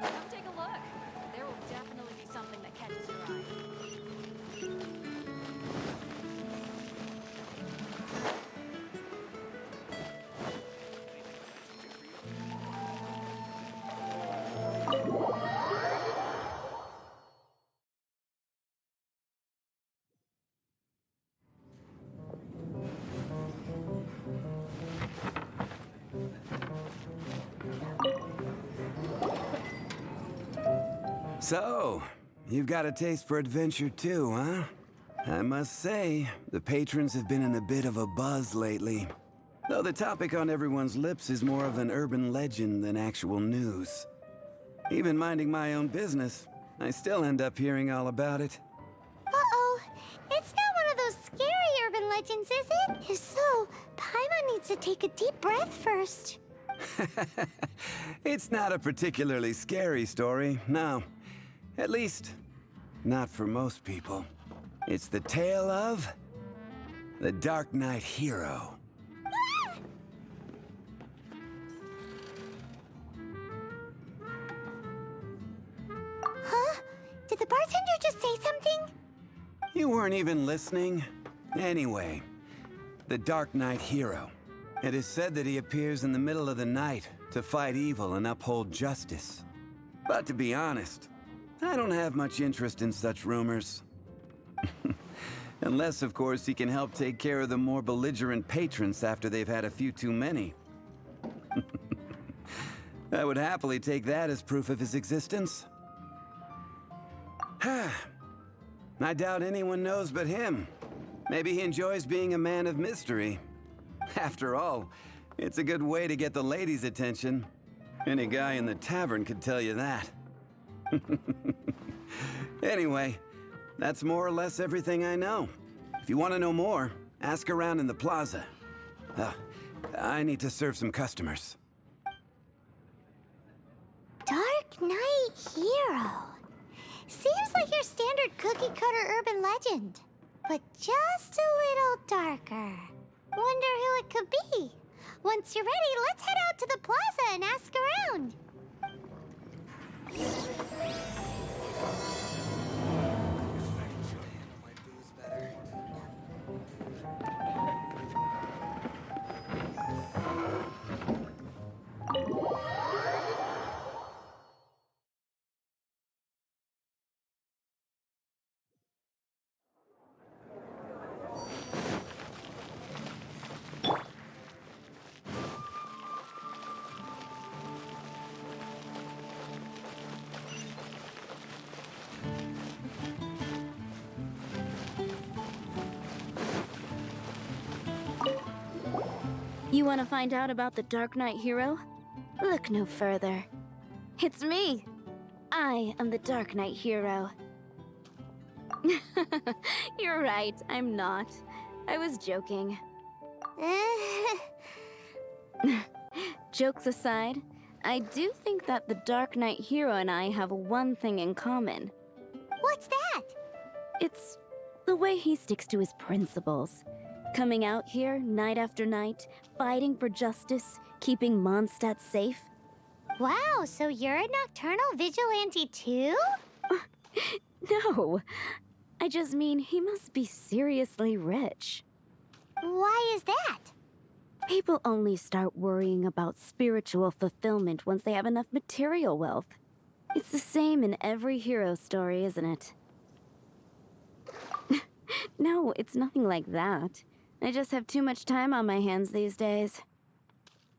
Come take a look. There will definitely be something that catches your eye. So, you've got a taste for adventure too, huh? I must say, the patrons have been in a bit of a buzz lately. Though the topic on everyone's lips is more of an urban legend than actual news. Even minding my own business, I still end up hearing all about it. Uh-oh. It's not one of those scary urban legends, is it? If so, Paimon needs to take a deep breath first. It's not a particularly scary story, no. At least, not for most people. It's the tale of the Dark Knight hero. Huh? Did the bartender just say something? You weren't even listening? Anyway, the Dark Knight hero. It is said that he appears in the middle of the night to fight evil and uphold justice. But to be honest, I don't have much interest in such rumors. Unless, of course, he can help take care of the more belligerent patrons after they've had a few too many. I would happily take that as proof of his existence. I doubt anyone knows but him. Maybe he enjoys being a man of mystery. After all, it's a good way to get the ladies' attention. Any guy in the tavern could tell you that. Anyway, that's more or less everything I know. If you want to know more, ask around in the plaza. I need to serve some customers. Dark Knight Hero. Seems like your standard cookie-cutter urban legend, but just a little darker. Wonder who it could be. Once you're ready, let's head out to the plaza and ask around. You want to find out about the Dark Knight Hero? Look no further. It's me! I am the Dark Knight Hero. You're right, I'm not. I was joking. Jokes aside, I do think that the Dark Knight Hero and I have one thing in common. What's that? It's the way he sticks to his principles. Coming out here night after night, fighting for justice, keeping Mondstadt safe. Wow, so you're a nocturnal vigilante too? No, I just mean he must be seriously rich. Why is that? People only start worrying about spiritual fulfillment once they have enough material wealth. It's the same in every hero story, isn't it? No, it's nothing like that. I just have too much time on my hands these days.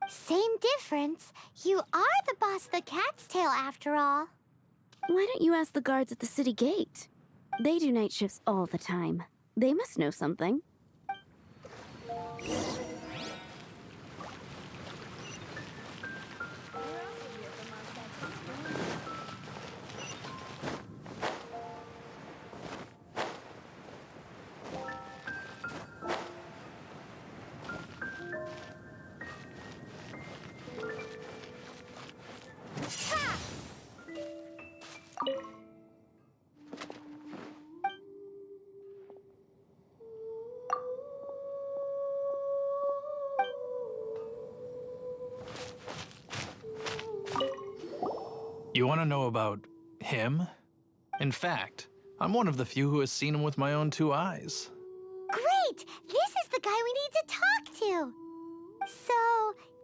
Same difference. You are the boss of the Cat's Tail after all. Why don't you ask the guards at the city gate? They do night shifts all the time. They must know something. You want to know about him? In fact, I'm one of the few who has seen him with my own 2 eyes. Great! This is the guy we need to talk to! So,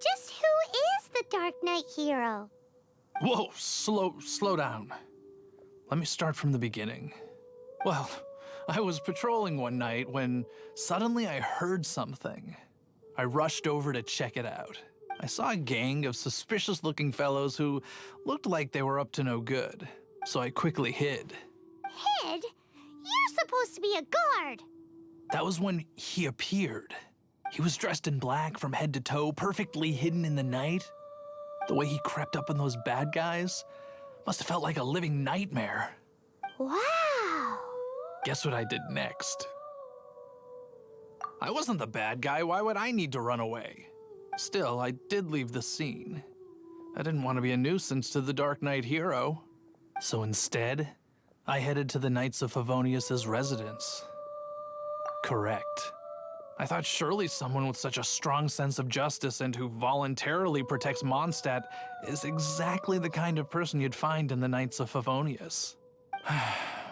just who is the Dark Knight Hero? Whoa, slow down. Let me start from the beginning. Well, I was patrolling one night when suddenly I heard something. I rushed over to check it out. I saw a gang of suspicious-looking fellows who looked like they were up to no good, so I quickly hid. Hid? You're supposed to be a guard! That was when he appeared. He was dressed in black from head to toe, perfectly hidden in the night. The way he crept up on those bad guys must have felt like a living nightmare. Wow! Guess what I did next? I wasn't the bad guy. Why would I need to run away? Still, I did leave the scene. I didn't want to be a nuisance to the Dark Knight Hero. So instead, I headed to the Knights of Favonius' residence. Correct. I thought surely someone with such a strong sense of justice and who voluntarily protects Mondstadt is exactly the kind of person you'd find in the Knights of Favonius.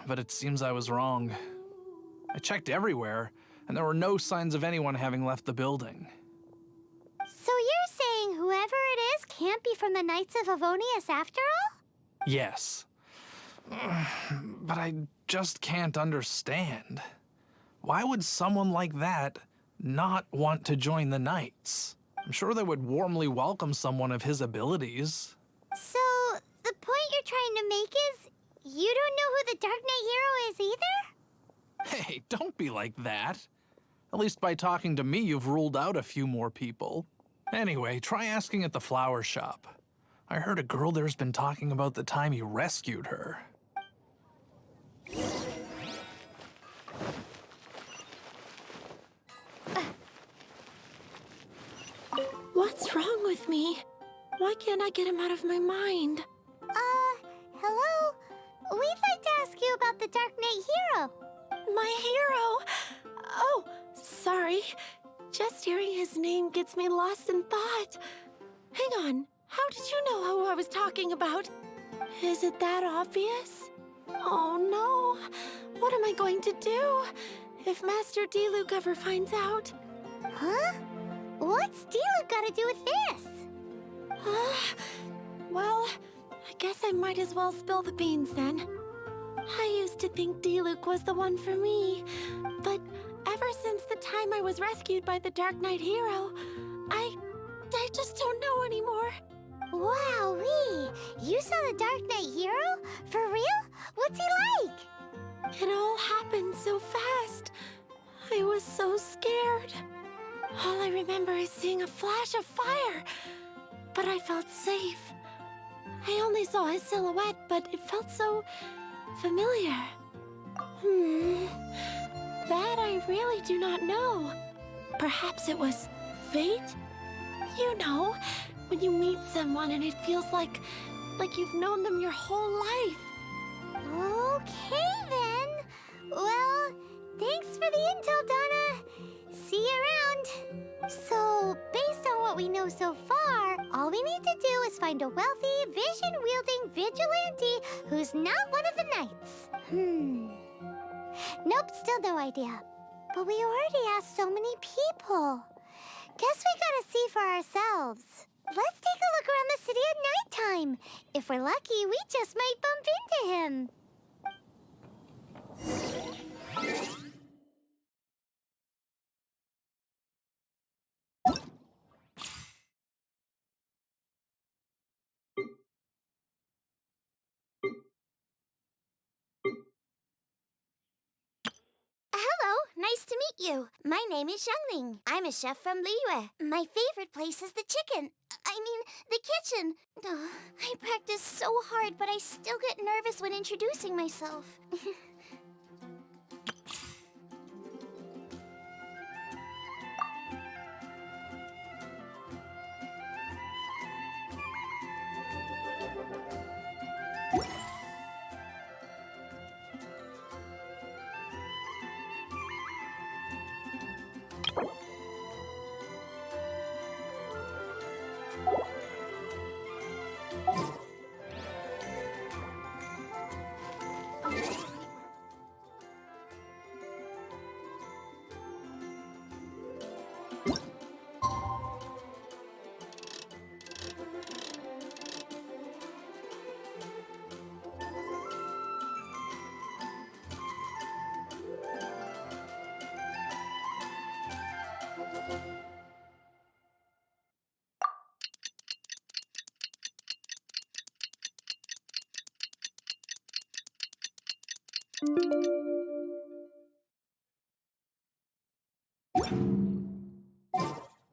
But it seems I was wrong. I checked everywhere, and there were no signs of anyone having left the building. So you're saying whoever it is can't be from the Knights of Favonius after all? Yes. But I just can't understand. Why would someone like that not want to join the Knights? I'm sure they would warmly welcome someone of his abilities. So, the point you're trying to make is you don't know who the Dark Knight Hero is either? Hey, don't be like that. At least by talking to me, you've ruled out a few more people. Anyway, try asking at the flower shop. I heard a girl there's been talking about the time you rescued her. What's wrong with me? Why can't I get him out of my mind? Hello? We'd like to ask you about the Dark Knight Hero. My hero? Oh, sorry. Just hearing his name gets me lost in thought. Hang on, how did you know who I was talking about? Is it that obvious? Oh no, what am I going to do if Master DILUCS ever finds out? Huh? What's DILUCS got to do with this? Well, I guess I might as well spill the beans then. I used to think DILUCS was the one for me, but ever since the time I was rescued by the Dark Knight Hero, I just don't know anymore. Wowee! You saw the Dark Knight Hero? For real? What's he like? It all happened so fast. I was so scared. All I remember is seeing a flash of fire, but I felt safe. I only saw his silhouette, but it felt so familiar. That I really do not know. Perhaps it was fate? You know, when you meet someone and it feels like you've known them your whole life. Okay then. Well, thanks for the intel, Donna. See you around. So, based on what we know so far, all we need to do is find a wealthy, vision-wielding vigilante who's not one of the knights. Nope, still no idea. But we already asked so many people. Guess we gotta see for ourselves. Let's take a look around the city at nighttime. If we're lucky, we just might bump into him. Hello, nice to meet you. My name is Xiangling. I'm a chef from Liyue. My favorite place is the the kitchen. I practice so hard, but I still get nervous when introducing myself.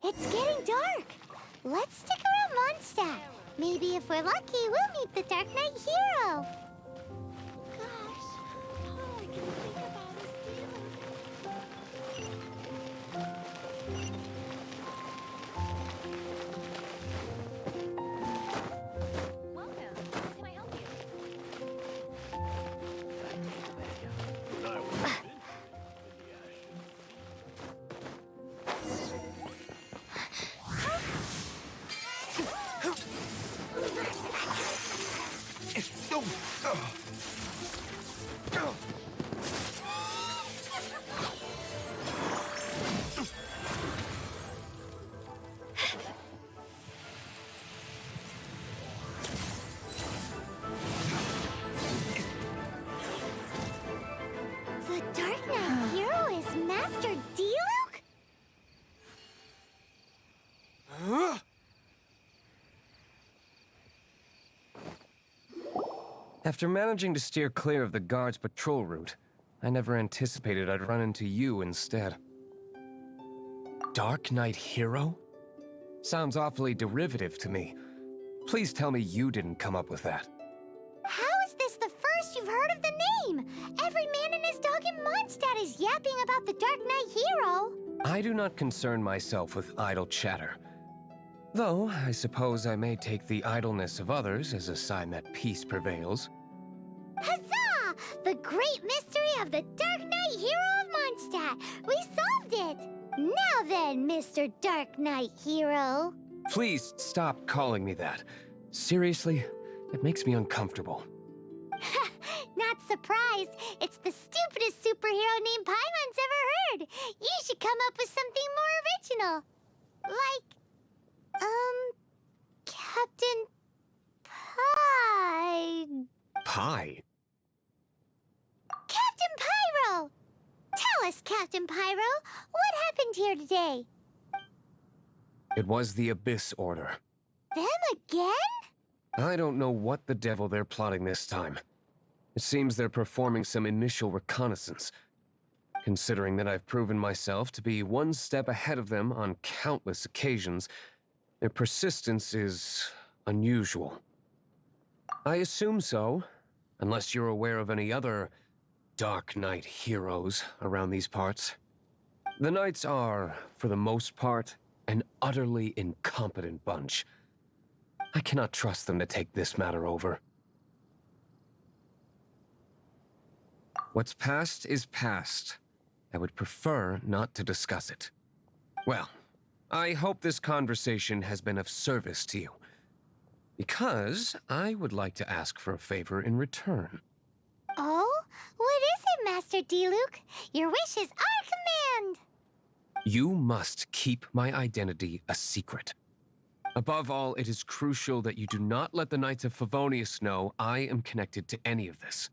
It's getting dark. Let's stick around Mondstadt. Maybe if we're lucky, we'll meet the Dark Knight Hero. Gosh, all I can think about is the Dark Knight Hero is Master DILUCS? After managing to steer clear of the guard's patrol route, I never anticipated I'd run into you instead. Dark Knight Hero? Sounds awfully derivative to me. Please tell me you didn't come up with that. How is this the first you've heard of the name? Every man and his dog in Mondstadt is yapping about the Dark Knight hero. I do not concern myself with idle chatter. Though, I suppose I may take the idleness of others as a sign that peace prevails. Huzzah! The great mystery of the Dark Knight hero of Mondstadt. We solved it! Now then, Mr. Dark Knight hero. Please stop calling me that. Seriously, it makes me uncomfortable. Not surprised. It's the stupidest superhero name Paimon's ever heard. You should come up with something more original. Like, Captain Pie? Captain Pyro! Tell us, Captain Pyro, what happened here today? It was the Abyss Order. Them again? I don't know what the devil they're plotting this time. It seems they're performing some initial reconnaissance. Considering that I've proven myself to be one step ahead of them on countless occasions, their persistence is unusual. I assume so, unless you're aware of any other Dark Knight heroes around these parts. The Knights are, for the most part, an utterly incompetent bunch. I cannot trust them to take this matter over. What's past is past. I would prefer not to discuss it. Well, I hope this conversation has been of service to you. Because I would like to ask for a favor in return. Oh? What is it, Master DILUCS? Your wish is our command! You must keep my identity a secret. Above all, it is crucial that you do not let the Knights of Favonius know I am connected to any of this.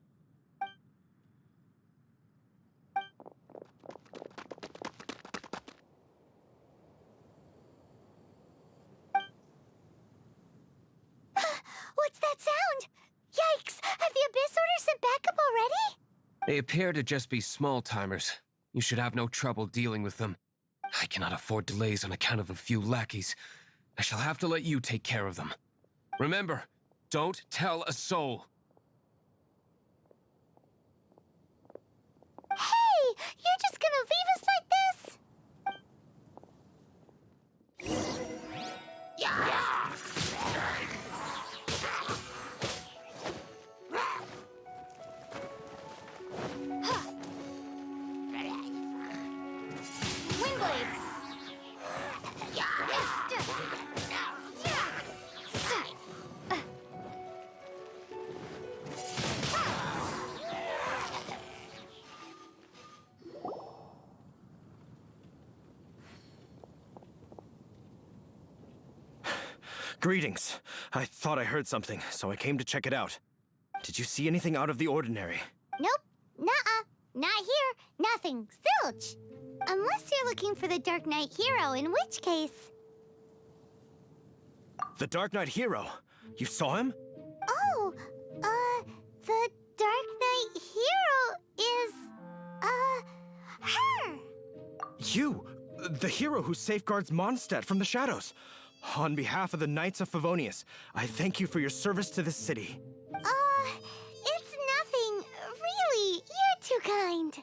What's that sound? Yikes! Have the Abyss Order sent backup already? They appear to just be small-timers. You should have no trouble dealing with them. I cannot afford delays on account of a few lackeys. I shall have to let you take care of them. Remember, don't tell a soul. Hey! You're just gonna leave us like this? Greetings. I thought I heard something, so I came to check it out. Did you see anything out of the ordinary? Nope. Nuh-uh. Not here. Nothing. Zilch. Unless you're looking for the Dark Knight hero, in which case... The Dark Knight hero? You saw him? Oh, the Dark Knight hero is, her! You! The hero who safeguards Mondstadt from the shadows. On behalf of the Knights of Favonius, I thank you for your service to this city. It's nothing. Really, you're too kind.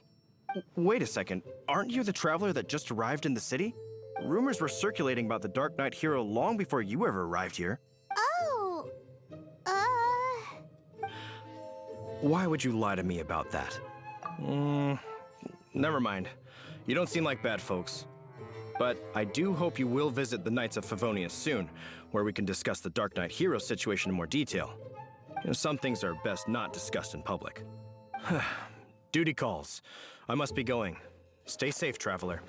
Wait a second. Aren't you the traveler that just arrived in the city? Rumors were circulating about the Dark Knight hero long before you ever arrived here. Oh, Why would you lie to me about that? Never mind. You don't seem like bad folks. But I do hope you will visit the Knights of Favonius soon, where we can discuss the Dark Knight hero situation in more detail. You know, some things are best not discussed in public. Duty calls. I must be going. Stay safe, traveler.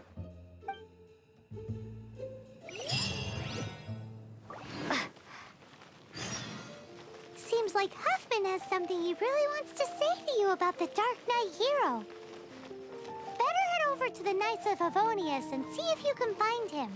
Seems like Huffman has something he really wants to say to you about the Dark Knight hero. Better head over to the Knights of Favonius and see if you can find him.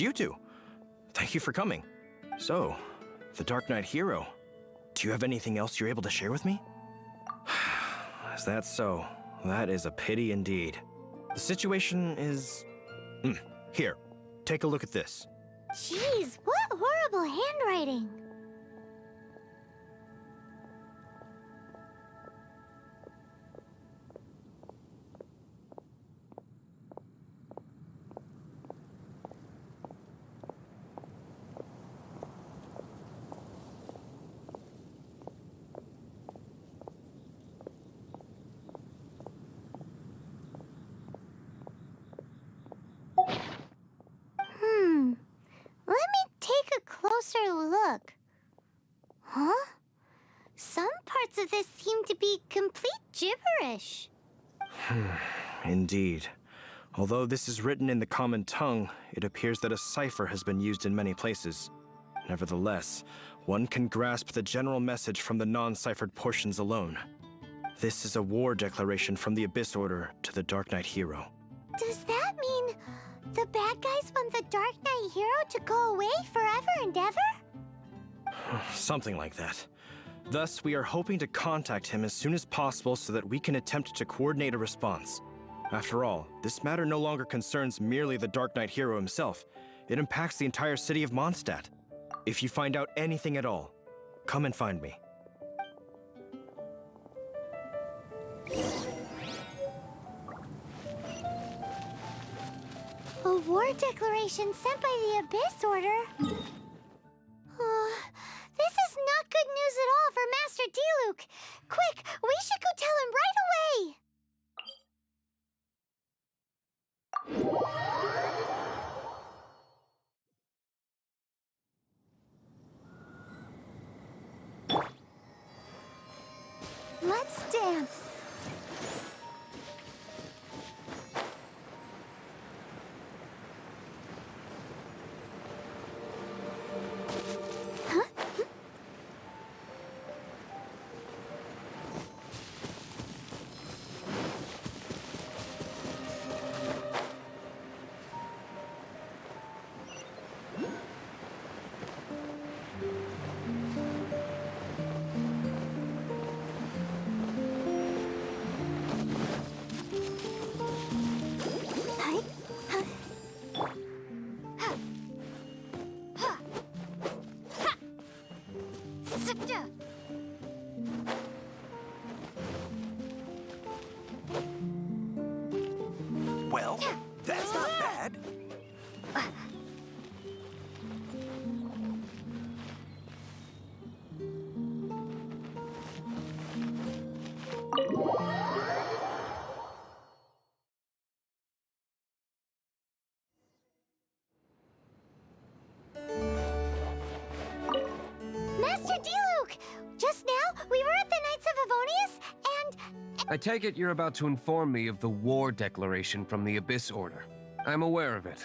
you two. Thank you for coming. So, the Dark Knight hero. Do you have anything else you're able to share with me? Is that so? That is a pity indeed. The situation is... Here, take a look at this. Jeez, what horrible handwriting. Let me take a closer look. Huh? Some parts of this seem to be complete gibberish. Indeed. Although this is written in the common tongue, it appears that a cipher has been used in many places. Nevertheless, one can grasp the general message from the non-ciphered portions alone. This is a war declaration from the Abyss Order to the Dark Knight hero. Does that mean the bad guys want the Dark Knight hero to go away forever and ever? Something like that. Thus, we are hoping to contact him as soon as possible so that we can attempt to coordinate a response. After all, this matter no longer concerns merely the Dark Knight hero himself. It impacts the entire city of Mondstadt. If you find out anything at all, come and find me. A war declaration sent by the Abyss Order? This is not good news at all for Master DILUCS. Quick, we should go tell him right away! Let's dance. Well, that's not bad. Master DILUCS! Just now, we were at the Knights of Avonius, and... I take it you're about to inform me of the war declaration from the Abyss Order. I'm aware of it.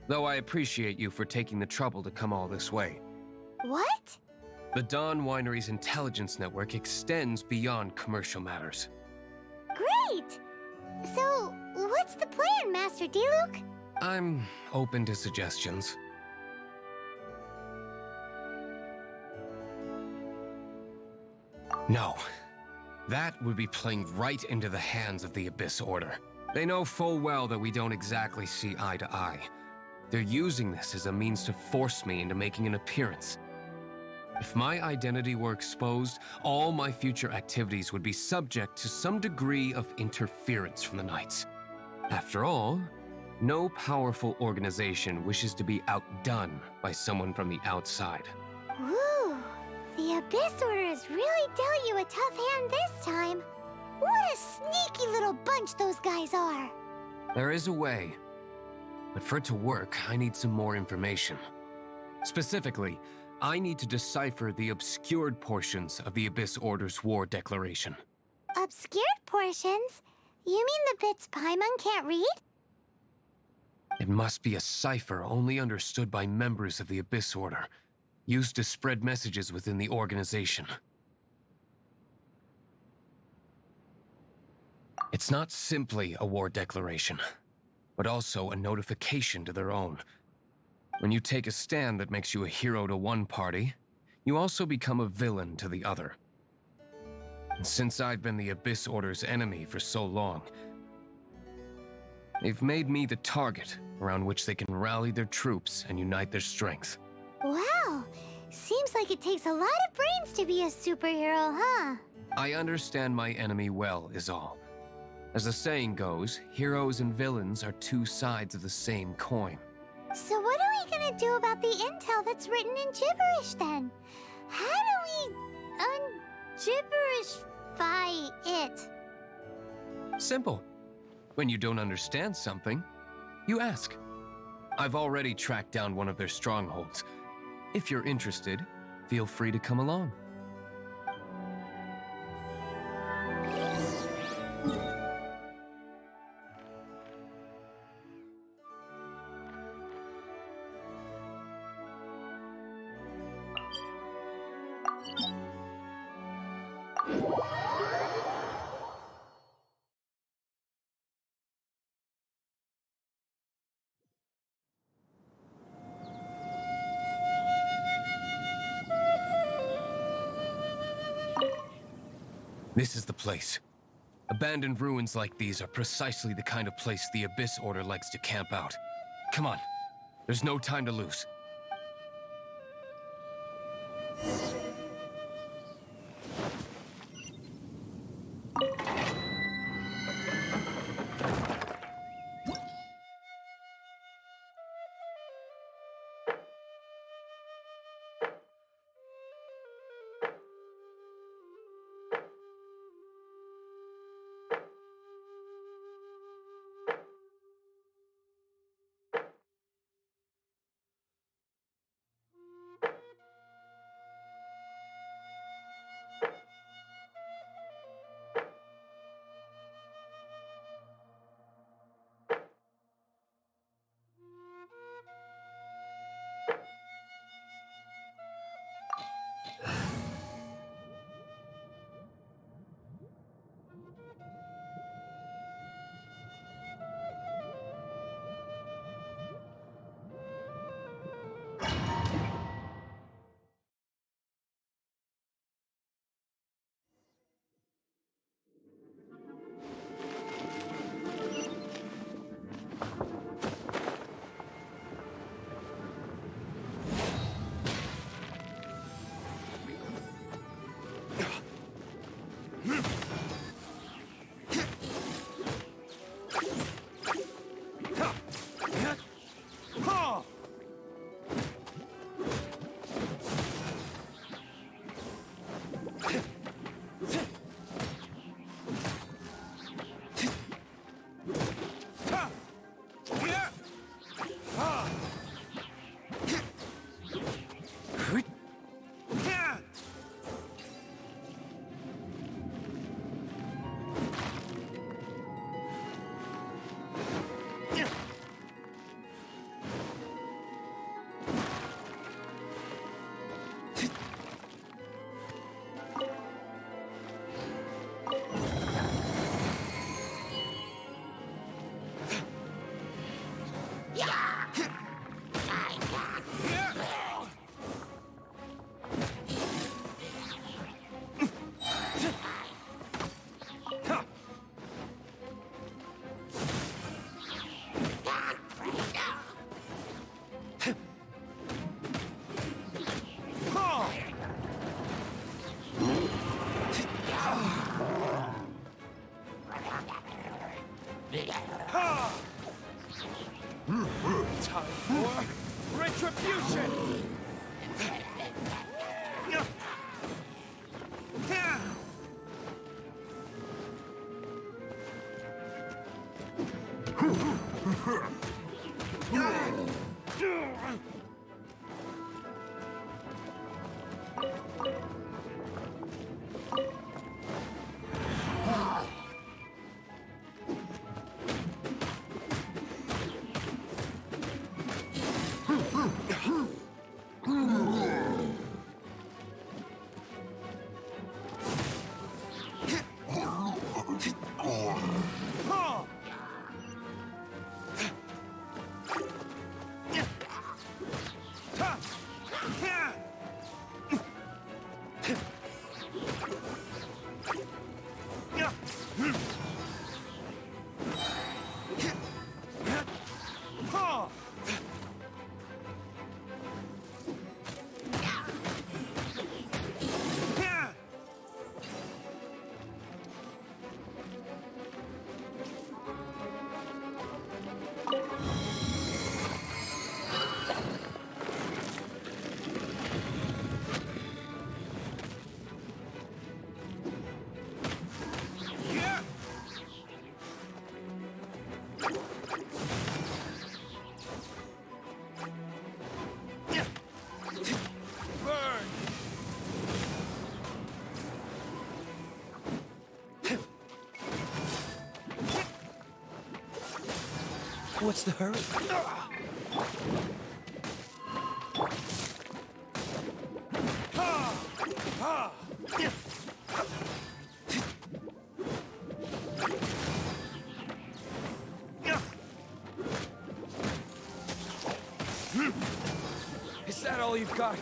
Though I appreciate you for taking the trouble to come all this way. What? The Dawn Wineries intelligence network extends beyond commercial matters. Great! So, what's the plan, Master DILUCS? I'm open to suggestions. No. That would be playing right into the hands of the Abyss Order. They know full well that we don't exactly see eye to eye. They're using this as a means to force me into making an appearance. If my identity were exposed, all my future activities would be subject to some degree of interference from the Knights. After all, no powerful organization wishes to be outdone by someone from the outside. Ooh, the Abyss Order has really dealt you a tough hand this time. What a sneaky little bunch those guys are. There is a way. But for it to work, I need some more information. Specifically, I need to decipher the obscured portions of the Abyss Order's war declaration. Obscured portions? You mean the bits Paimon can't read? It must be a cipher only understood by members of the Abyss Order, used to spread messages within the organization. It's not simply a war declaration, but also a notification to their own. When you take a stand that makes you a hero to one party, you also become a villain to the other. And since I've been the Abyss Order's enemy for so long, they've made me the target around which they can rally their troops and unite their strength. Wow, seems like it takes a lot of brains to be a superhero, huh? I understand my enemy well, is all. As the saying goes, heroes and villains are two sides of the same coin. So what are we gonna do about the intel that's written in gibberish then? How do we un-gibberishify it? Simple. When you don't understand something, you ask. I've already tracked down one of their strongholds. If you're interested, feel free to come along. This is the place. Abandoned ruins like these are precisely the kind of place the Abyss Order likes to camp out. Come on, there's no time to lose. Time for retribution! Burn! What's the hurry? Is that all you've got?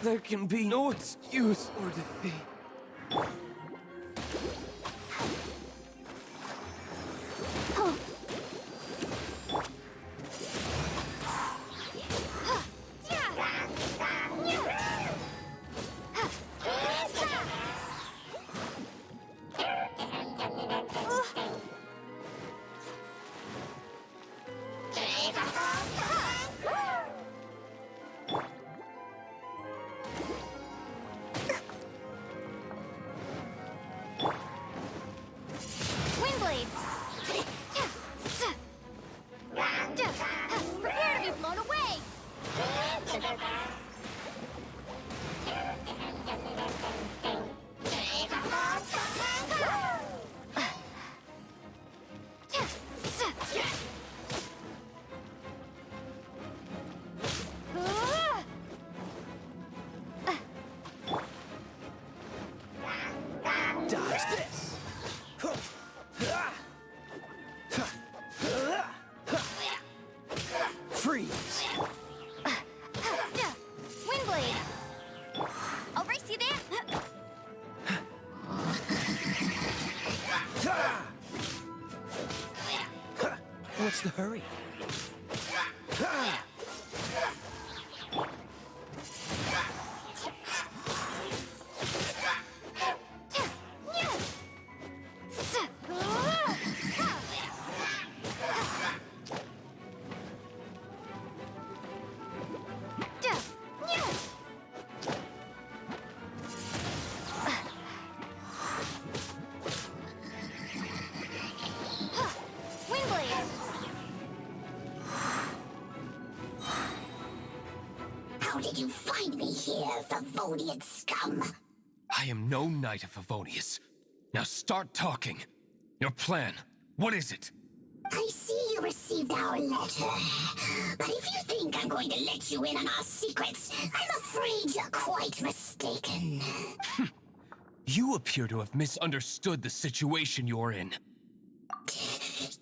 There can be no excuse or defeat. Prepare to be blown away! Dodge this! Freeze! Windblade! I'll race you there! What's the hurry? How did you find me here, Favonian scum? I am no knight of Favonius. Now start talking. Your plan, what is it? I see you received our letter. But if you think I'm going to let you in on our secrets, I'm afraid you're quite mistaken. You appear to have misunderstood the situation you're in.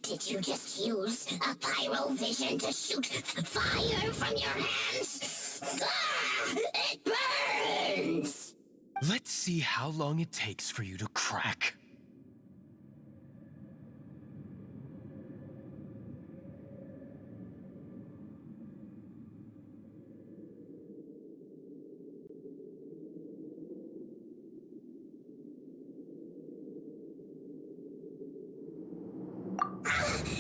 Did you just use a pyrovision to shoot fire from your hands? Ah, it burns! Let's see how long it takes for you to crack.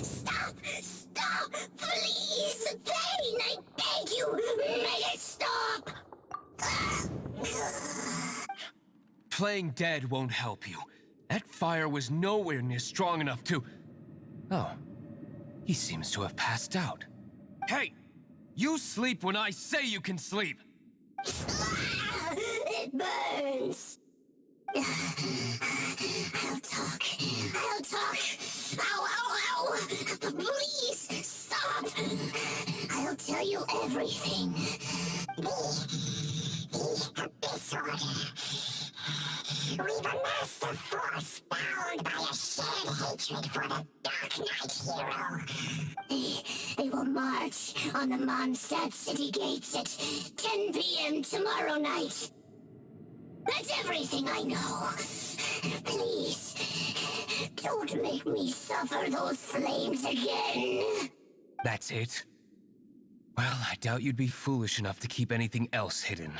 Stop! Stop! Please! Pain! I beg you! Make it stop! Playing dead won't help you. That fire was nowhere near strong enough to... Oh. He seems to have passed out. Hey! You sleep when I say you can sleep! It burns! I'll talk. I'll talk. Ow, ow, ow! Please, stop! I'll tell you everything. disorder. We've amassed a force bound by a shared hatred for the Dark Knight hero. They will march on the Mondstadt city gates at 10 p.m. tomorrow night. That's everything I know. Please, don't make me suffer those flames again. That's it? Well, I doubt you'd be foolish enough to keep anything else hidden.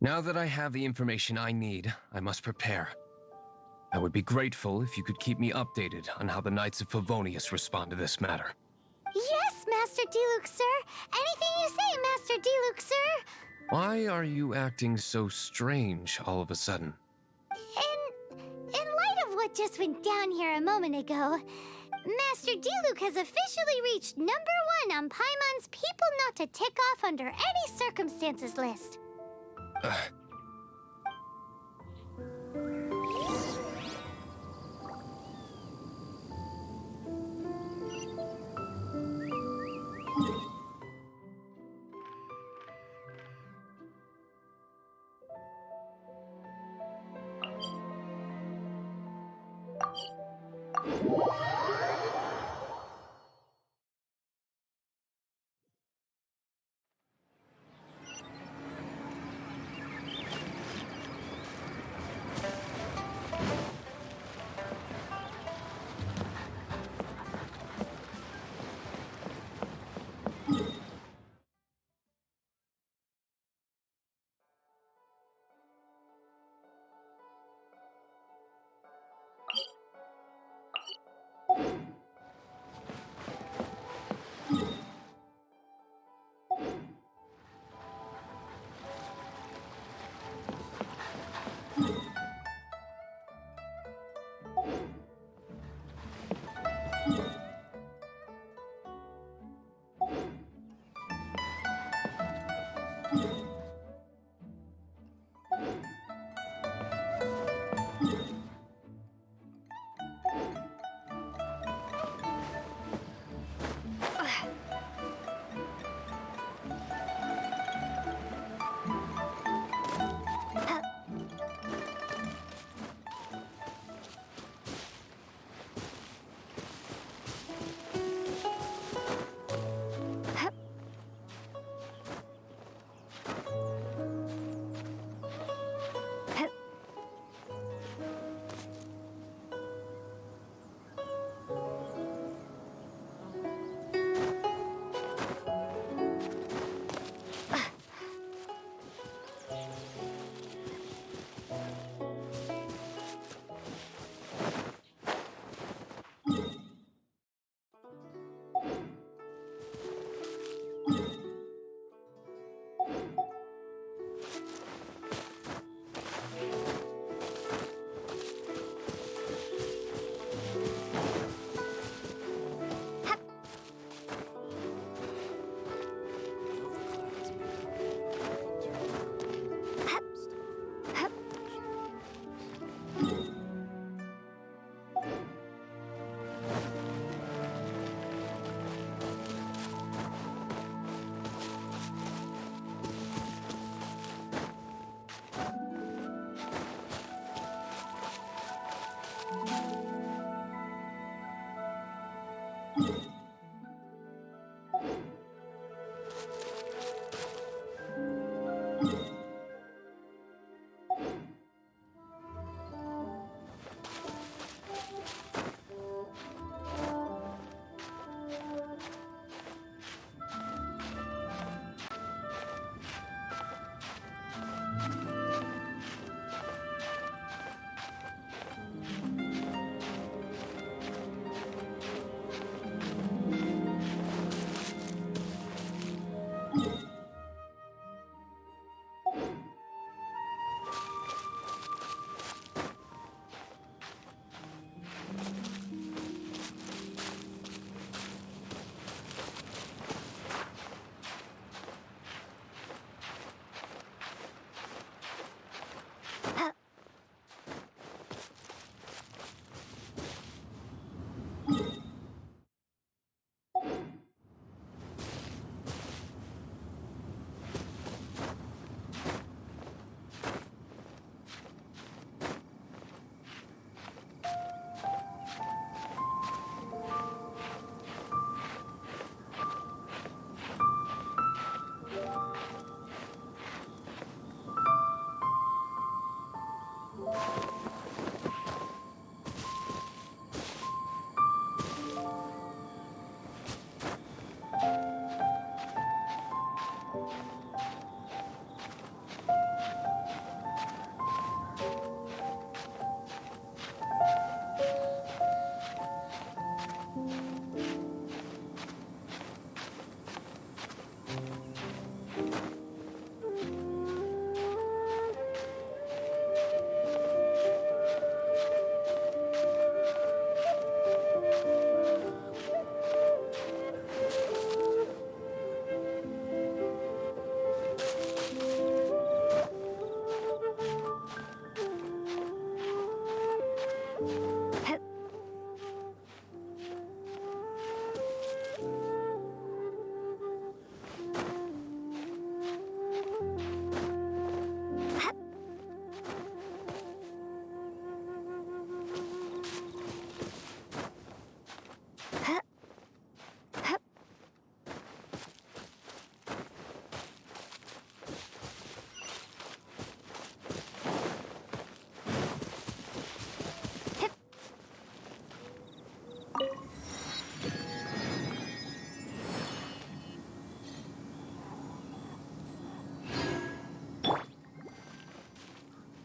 Now that I have the information I need, I must prepare. I would be grateful if you could keep me updated on how the Knights of Favonius respond to this matter. Yes, Master DILUCS, sir. Anything you say, Master DILUCS, sir. Why are you acting so strange all of a sudden? In light of what just went down here a moment ago, Master DILUCS has officially reached #1 on Paimon's People Not to Tick Off Under Any Circumstances list.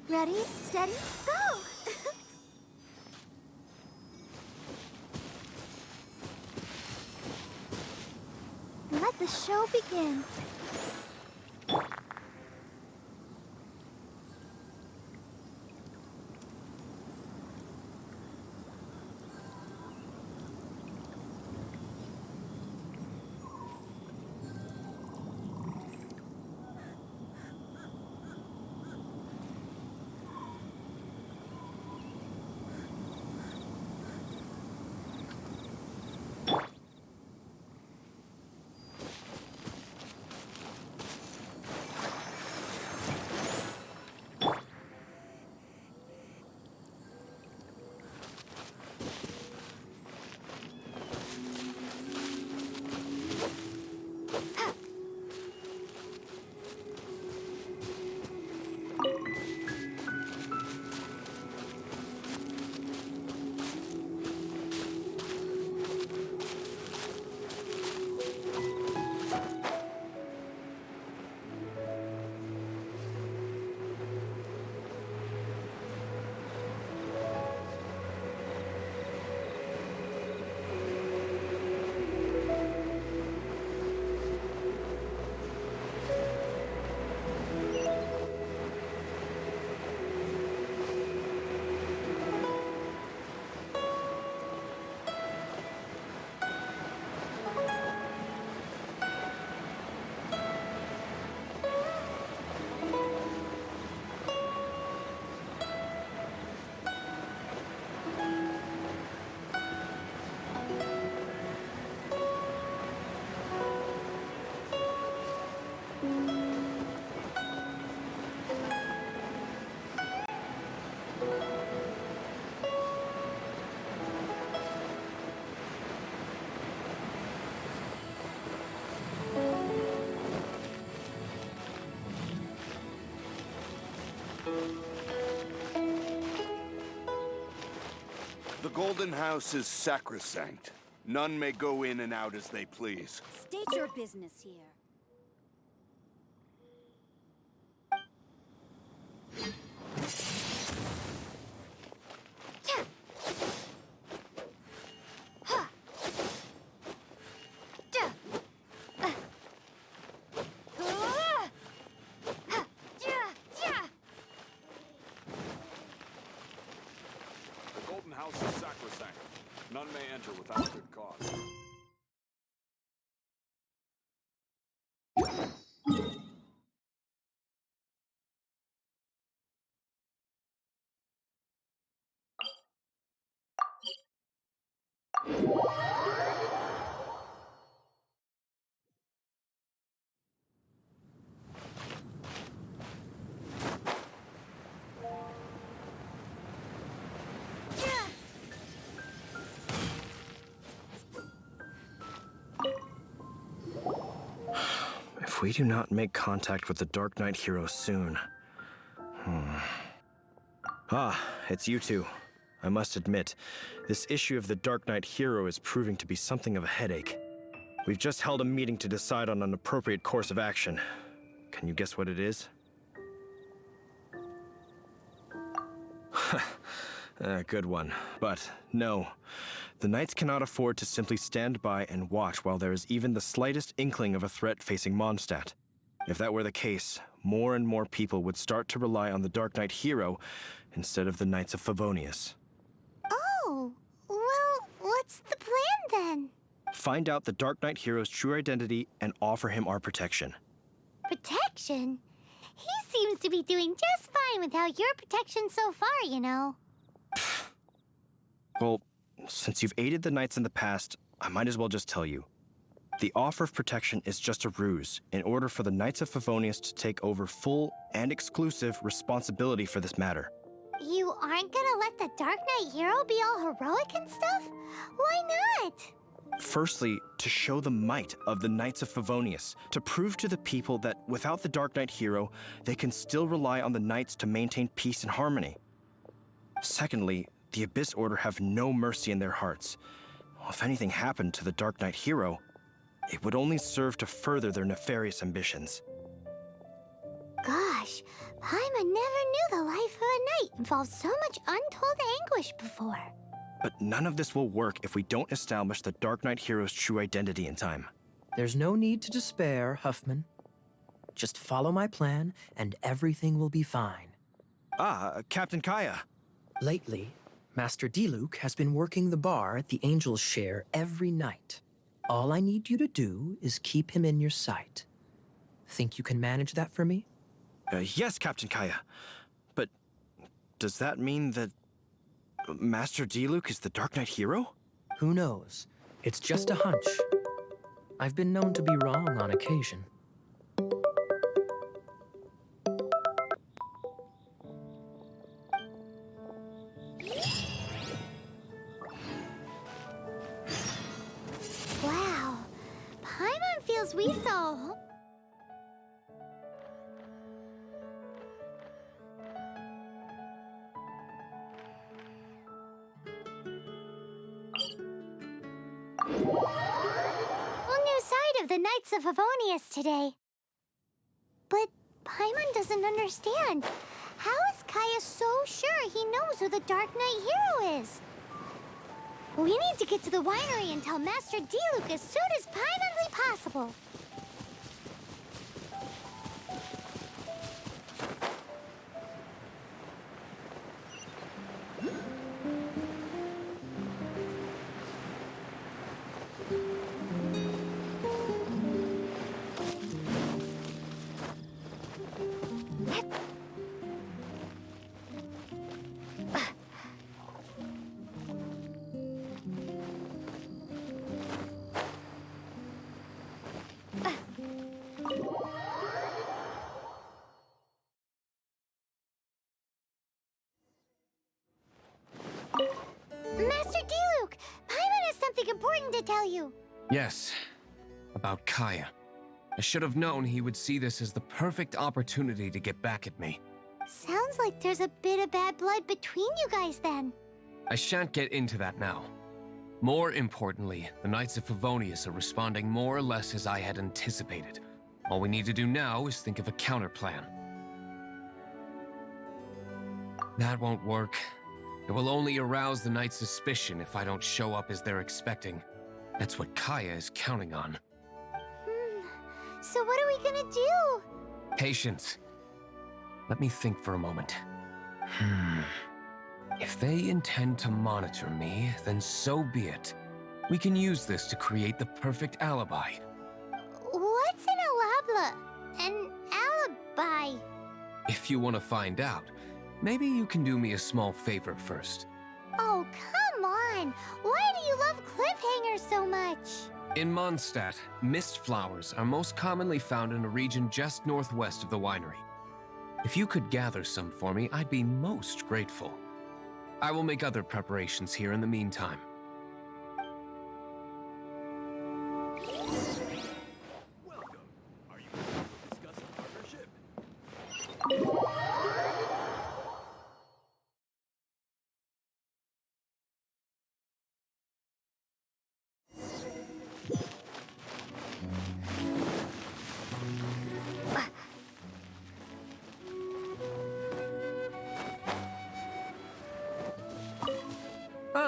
Ready, steady, go! Let the show begin. The Golden House is sacrosanct. None may go in and out as they please. State your business here. The Golden House is sacrosanct. None may enter without good cause. If we do not make contact with the Dark Knight hero soon... Ah, it's you two. I must admit, this issue of the Dark Knight hero is proving to be something of a headache. We've just held a meeting to decide on an appropriate course of action. Can you guess what it is? Good one. But no, the Knights cannot afford to simply stand by and watch while there is even the slightest inkling of a threat facing Mondstadt. If that were the case, more and more people would start to rely on the Dark Knight hero instead of the Knights of Favonius. Oh, well, what's the plan then? Find out the Dark Knight hero's true identity and offer him our protection. Protection? He seems to be doing just fine without your protection so far, you know. Well, since you've aided the Knights in the past, I might as well just tell you. The offer of protection is just a ruse in order for the Knights of Favonius to take over full and exclusive responsibility for this matter. You aren't gonna let the Dark Knight hero be all heroic and stuff? Why not? Firstly, to show the might of the Knights of Favonius, to prove to the people that without the Dark Knight hero, they can still rely on the Knights to maintain peace and harmony. Secondly, the Abyss Order have no mercy in their hearts. If anything happened to the Dark Knight hero, it would only serve to further their nefarious ambitions. Gosh, Paimon never knew the life of a knight involved so much untold anguish before. But none of this will work if we don't establish the Dark Knight hero's true identity in time. There's no need to despair, Huffman. Just follow my plan, and everything will be fine. Captain Kaya. Lately, Master DILUCS has been working the bar at the Angel's Share every night. All I need you to do is keep him in your sight. Think you can manage that for me? Yes, Captain Kaya. But does that mean that Master DILUCS is the Dark Knight hero? Who knows? It's just a hunch. I've been known to be wrong on occasion. Wow, Paimon feels we saw. Of the Knights of Favonius today. But Paimon doesn't understand. How is Kaya so sure he knows who the Dark Knight hero is? We need to get to the winery and tell Master DILUCS as soon as Paimonly possible. Master DILUCS, Paimon has something important to tell you. Yes, about Kaya. I should have known he would see this as the perfect opportunity to get back at me. Sounds like there's a bit of bad blood between you guys then. I shan't get into that now. More importantly, the Knights of Favonius are responding more or less as I had anticipated. All we need to do now is think of a counterplan. That won't work. It will only arouse the Knights' suspicion if I don't show up as they're expecting. That's what Kaya is counting on. So what are we gonna do? Patience. Let me think for a moment. If they intend to monitor me, then so be it. We can use this to create the perfect alibi. What's an alabla? An alibi? If you want to find out, maybe you can do me a small favor first. Oh, come on! Why do you love cliffhangers so much? In Mondstadt, mist flowers are most commonly found in a region just northwest of the winery. If you could gather some for me, I'd be most grateful. I will make other preparations here in the meantime.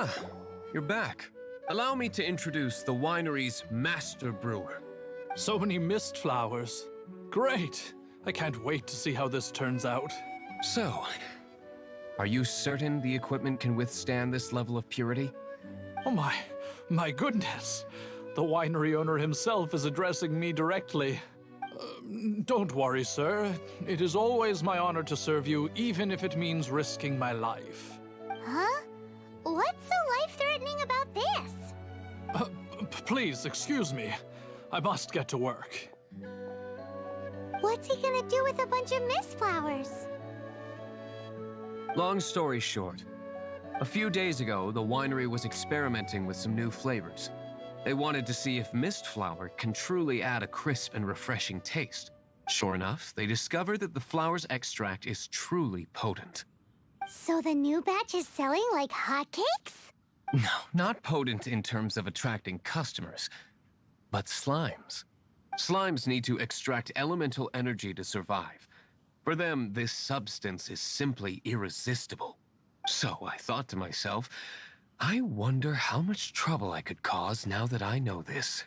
Ah, you're back. Allow me to introduce the winery's master brewer. So many mist flowers. Great! I can't wait to see how this turns out. So, are you certain the equipment can withstand this level of purity? Oh my goodness! The winery owner himself is addressing me directly. Don't worry, sir. It is always my honor to serve you, even if it means risking my life. Huh? What's so life-threatening about this? Please, excuse me. I must get to work. What's he gonna do with a bunch of mist flowers? Long story short, a few days ago, the winery was experimenting with some new flavors. They wanted to see if mist flower can truly add a crisp and refreshing taste. Sure enough, they discovered that the flower's extract is truly potent. So the new batch is selling like hotcakes? No, not potent in terms of attracting customers, but slimes. Slimes need to extract elemental energy to survive. For them, this substance is simply irresistible. So I thought to myself, I wonder how much trouble I could cause now that I know this.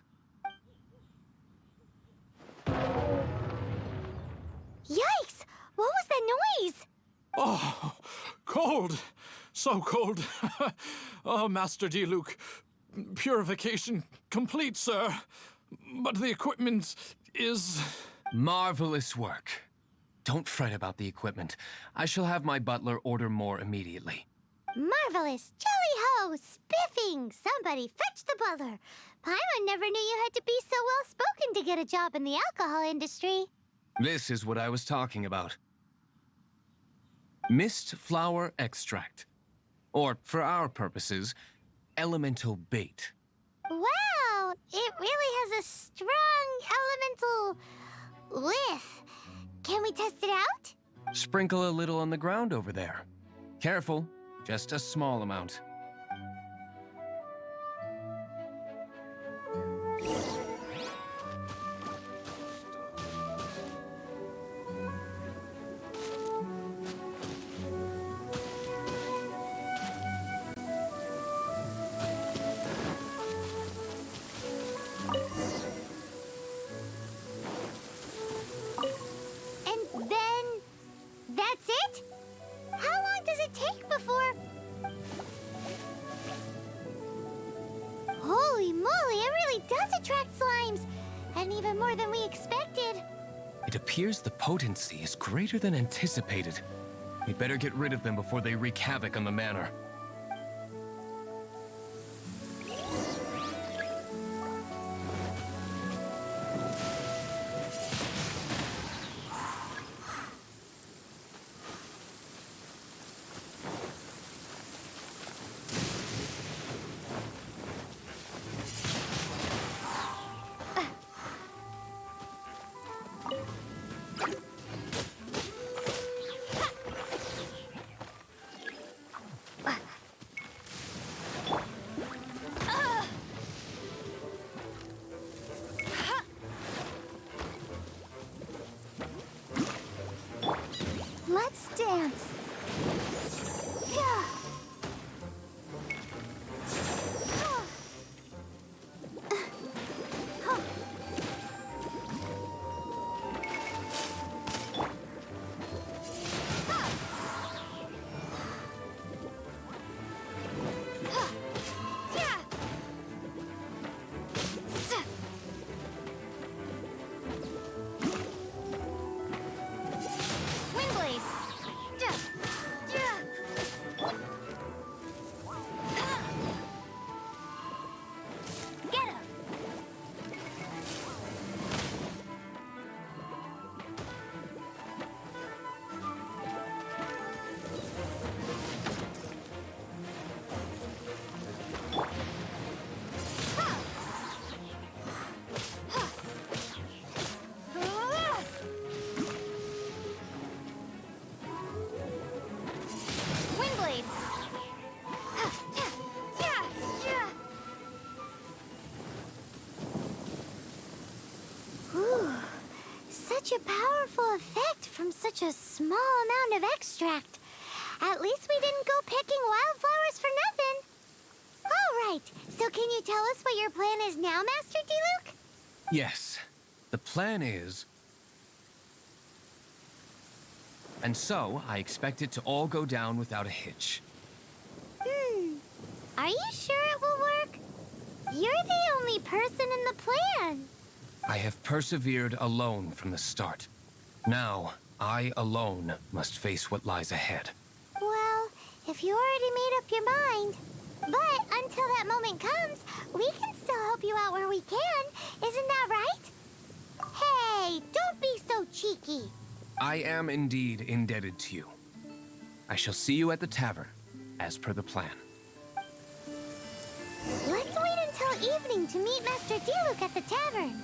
Yikes! What was that noise? Oh, cold! So cold. Oh, Master DILUCS. Purification complete, sir. But the equipment is... Marvelous work. Don't fret about the equipment. I shall have my butler order more immediately. Marvelous! Jolly-ho! Spiffing! Somebody fetch the butler! Paimon never knew you had to be so well-spoken to get a job in the alcohol industry. This is what I was talking about. Mist flower extract. Or, for our purposes, elemental bait. Wow! It really has a strong elemental whiff. Can we test it out? Sprinkle a little on the ground over there. Careful, just a small amount. That's it? How long does it take before... Holy moly, it really does attract slimes! And even more than we expected. It appears the potency is greater than anticipated. We better get rid of them before they wreak havoc on the manor. Let's dance. Yeah. Such a powerful effect from such a small amount of extract. At least we didn't go picking wildflowers for nothing. Right. So can you tell us what your plan is now, Master DILUC? Yes. The plan is... And so, I expect it to all go down without a hitch. Are you sure it will work? You're the only person in the plan. I have persevered alone from the start. Now, I alone must face what lies ahead. Well, if you already made up your mind. But until that moment comes, we can still help you out where we can. Isn't that right? Hey, don't be so cheeky. I am indeed indebted to you. I shall see you at the tavern, as per the plan. Let's wait until evening to meet Master DILUC at the tavern.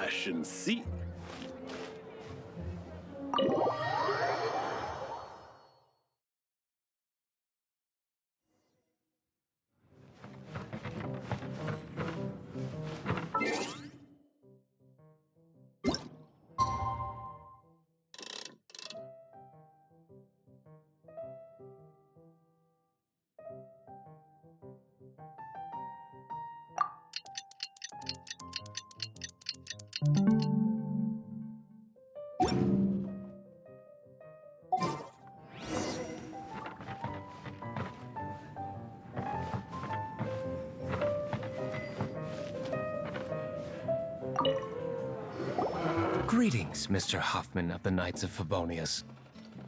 Ashen seat. Greetings, Mr. Huffman of the Knights of Favonius.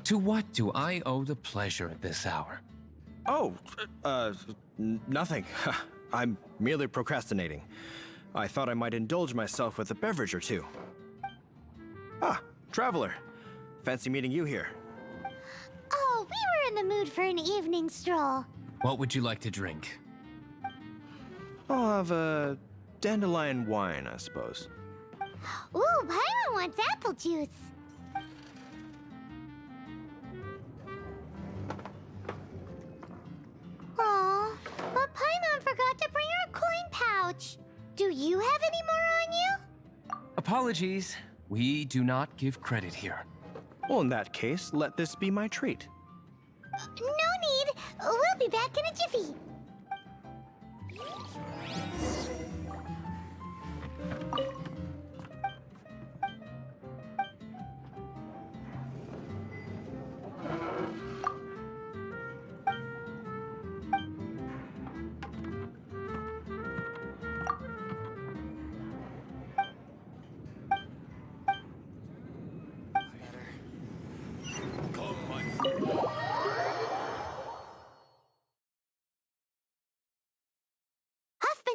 To what do I owe the pleasure at this hour? Oh, nothing. I'm merely procrastinating. I thought I might indulge myself with a beverage or two. Ah, Traveler. Fancy meeting you here. Oh, we were in the mood for an evening stroll. What would you like to drink? I'll have a dandelion wine, I suppose. Ooh, Paimon wants apple juice. Aw, but Paimon forgot to bring her coin pouch. Do you have any more on you? Apologies. We do not give credit here. Well, in that case, let this be my treat. No need. We'll be back in a jiffy.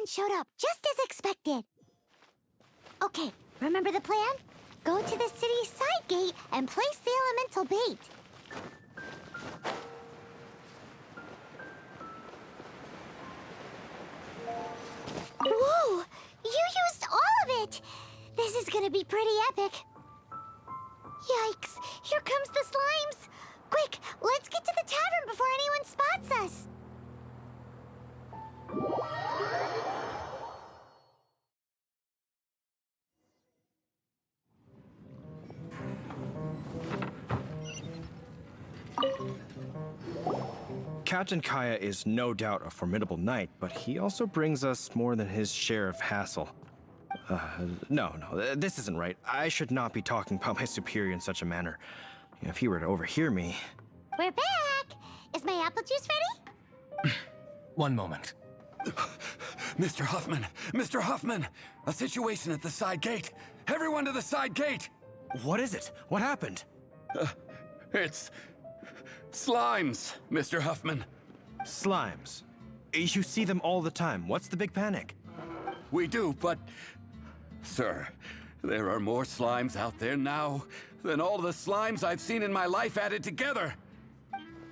Showed up just as expected. Okay, remember the plan? Go to the city side gate and place the elemental bait. Whoa! You used all of it! This is gonna be pretty epic. Yikes! Here comes the slimes! Quick, let's get to the tavern before anyone spots us! Captain Kaya is no doubt a formidable knight, but he also brings us more than his share of hassle. No, this isn't right. I should not be talking about my superior in such a manner. If he were to overhear me... We're back! Is my apple juice ready? One moment. Mr. Huffman! Mr. Huffman! A situation at the side gate! Everyone to the side gate! What is it? What happened? It's... slimes, Mr. Huffman. Slimes? You see them all the time. What's the big panic? We do, but... Sir, there are more slimes out there now than all the slimes I've seen in my life added together.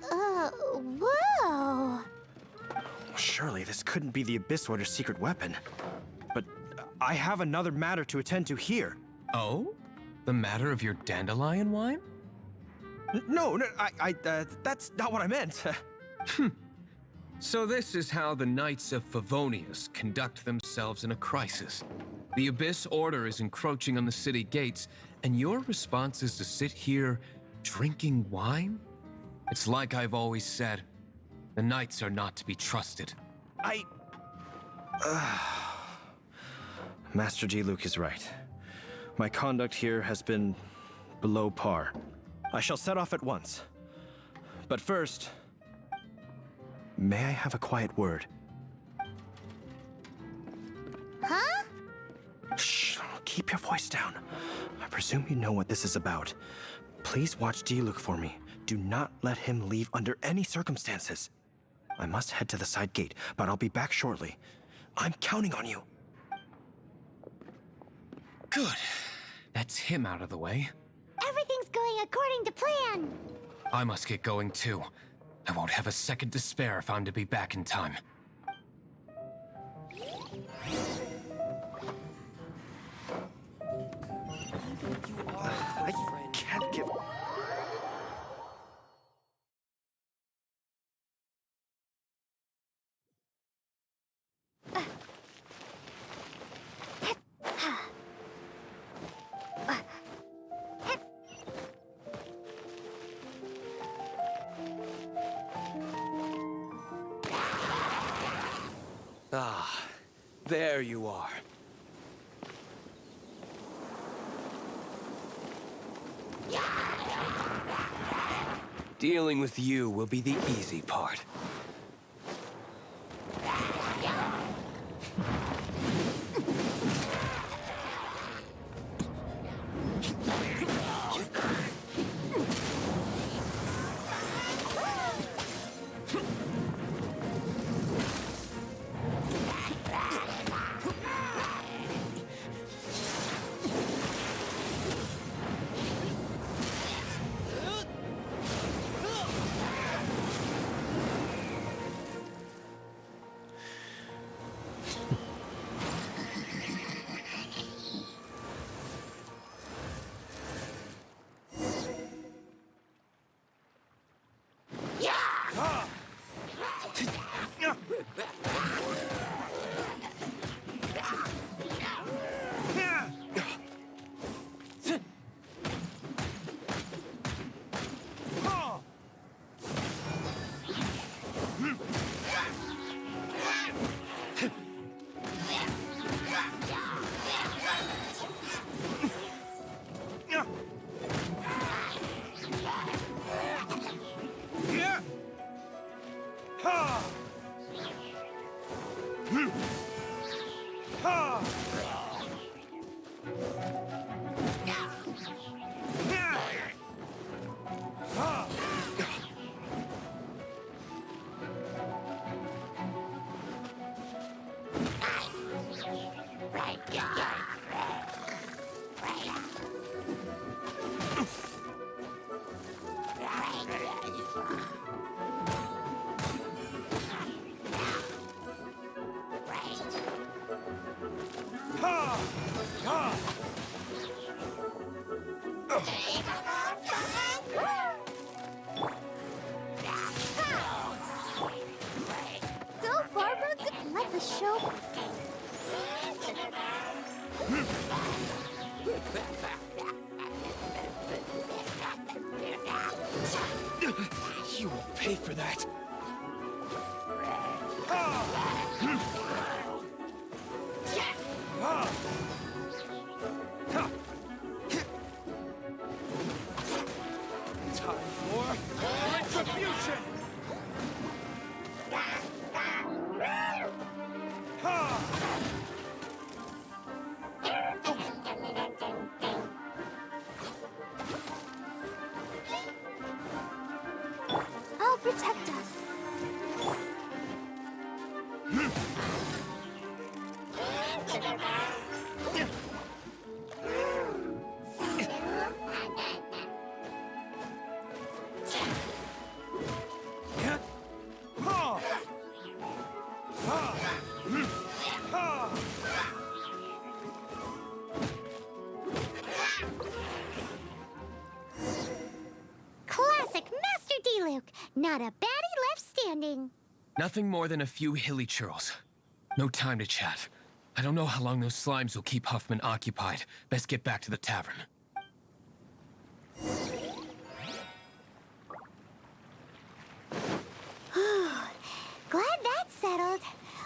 Whoa! Surely this couldn't be the Abyss Warder's secret weapon. But I have another matter to attend to here. Oh? The matter of your dandelion wine? No, that's not what I meant. So this is how the Knights of Favonius conduct themselves in a crisis. The Abyss Order is encroaching on the city gates, and your response is to sit here drinking wine? It's like I've always said, the Knights are not to be trusted. Master DILUCS is right. My conduct here has been below par. I shall set off at once. But first, may I have a quiet word? Huh? Shh, keep your voice down. I presume you know what this is about. Please watch DILUCS for me. Do not let him leave under any circumstances. I must head to the side gate, but I'll be back shortly. I'm counting on you. Good. That's him out of the way. Everything's going according to plan. I must get going too. I won't have a second to spare if I'm to be back in time. I can't give... Ah, there you are. Dealing with you will be the easy part. Go, Barbara! Let the show... You will pay for that. Time for retribution! I'll protect us. Classic Master DILUCS. Not a baddie left standing. Nothing more than a few hilly churls. No time to chat. I don't know how long those slimes will keep Huffman occupied. Best get back to the tavern. Glad that's settled.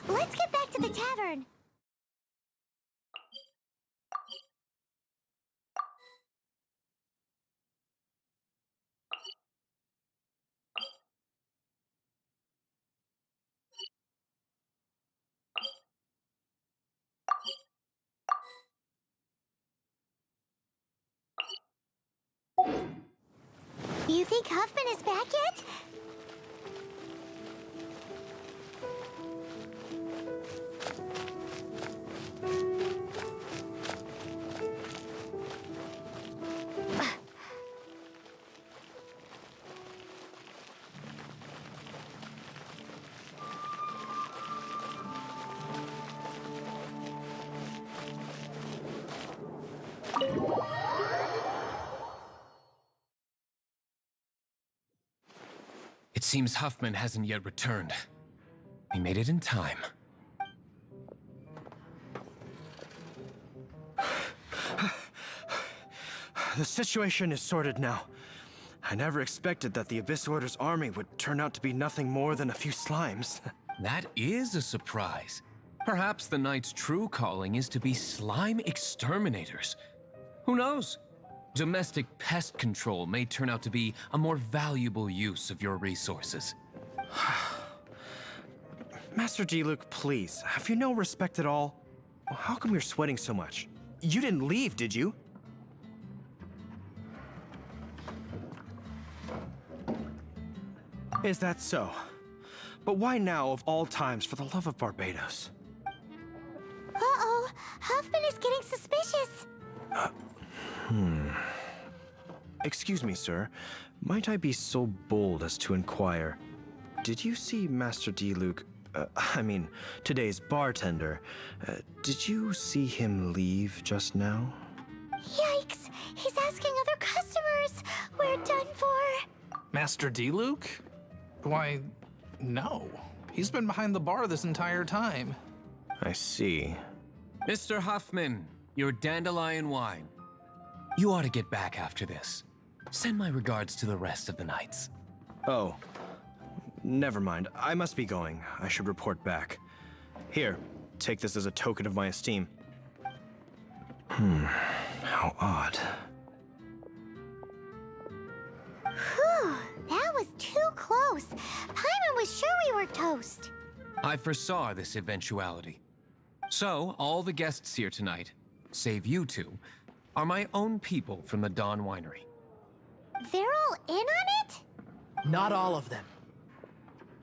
Let's get back to the tavern. You think Huffman is back yet? It seems Huffman hasn't yet returned. We made it in time. The situation is sorted now. I never expected that the Abyss Order's army would turn out to be nothing more than a few slimes. That is a surprise. Perhaps the Knight's true calling is to be slime exterminators. Who knows? Domestic pest control may turn out to be a more valuable use of your resources. Master DILUCS, please, have you no respect at all? How come you're sweating so much? You didn't leave, did you? Is that so? But why now, of all times, for the love of Barbados? Uh-oh, Huffman is getting suspicious. Excuse me, sir. Might I be so bold as to inquire, did you see Master DILUCS, today's bartender, did you see him leave just now? Yikes, he's asking other customers. We're done for. Master DILUCS? Why, no. He's been behind the bar this entire time. I see. Mr. Huffman, your dandelion wine. You ought to get back after this. Send my regards to the rest of the knights. Oh, never mind. I must be going. I should report back. Here, take this as a token of my esteem. How odd. Whew, that was too close. Paimon was sure we were toast. I foresaw this eventuality. So, all the guests here tonight, save you two, are my own people from the Dawn Winery. They're all in on it? Not all of them.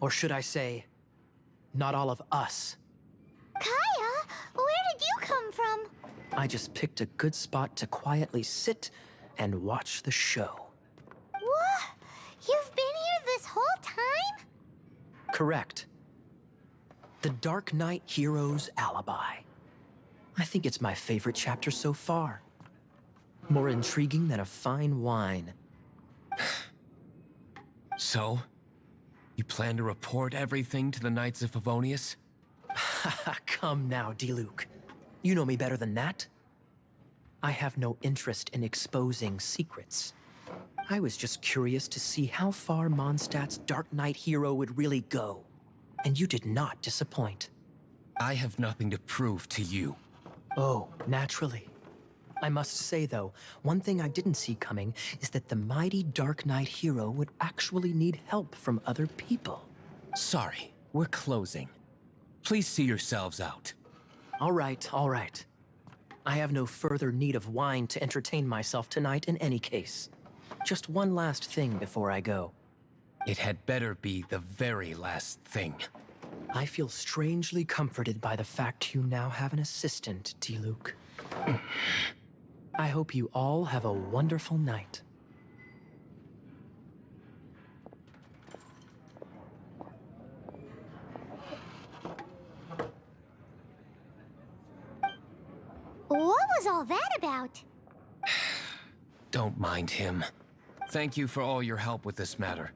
Or should I say, not all of us. Kaya, where did you come from? I just picked a good spot to quietly sit and watch the show. What? You've been here this whole time? Correct. The Dark Knight Hero's Alibi. I think it's my favorite chapter so far. More intriguing than a fine wine. So, you plan to report everything to the Knights of Favonius? Come now, DILUCS. You know me better than that. I have no interest in exposing secrets. I was just curious to see how far Mondstadt's Dark Knight hero would really go. And you did not disappoint. I have nothing to prove to you. Oh, naturally. I must say, though, one thing I didn't see coming is that the mighty Dark Knight hero would actually need help from other people. Sorry, we're closing. Please see yourselves out. All right, all right. I have no further need of wine to entertain myself tonight in any case. Just one last thing before I go. It had better be the very last thing. I feel strangely comforted by the fact you now have an assistant, DILUCS. I hope you all have a wonderful night. What was all that about? Don't mind him. Thank you for all your help with this matter.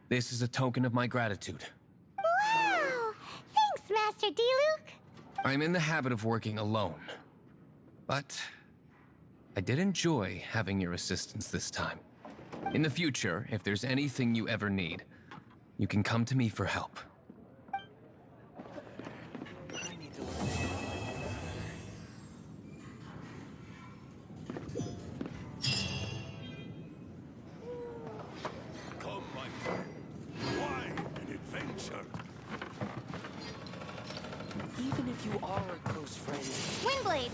This is a token of my gratitude. Wow! Thanks, Master DILUCS. I'm in the habit of working alone. But I did enjoy having your assistance this time. In the future, if there's anything you ever need, you can come to me for help. Come, my friend. Wine and adventure. Even if you are a close friend, Windblade!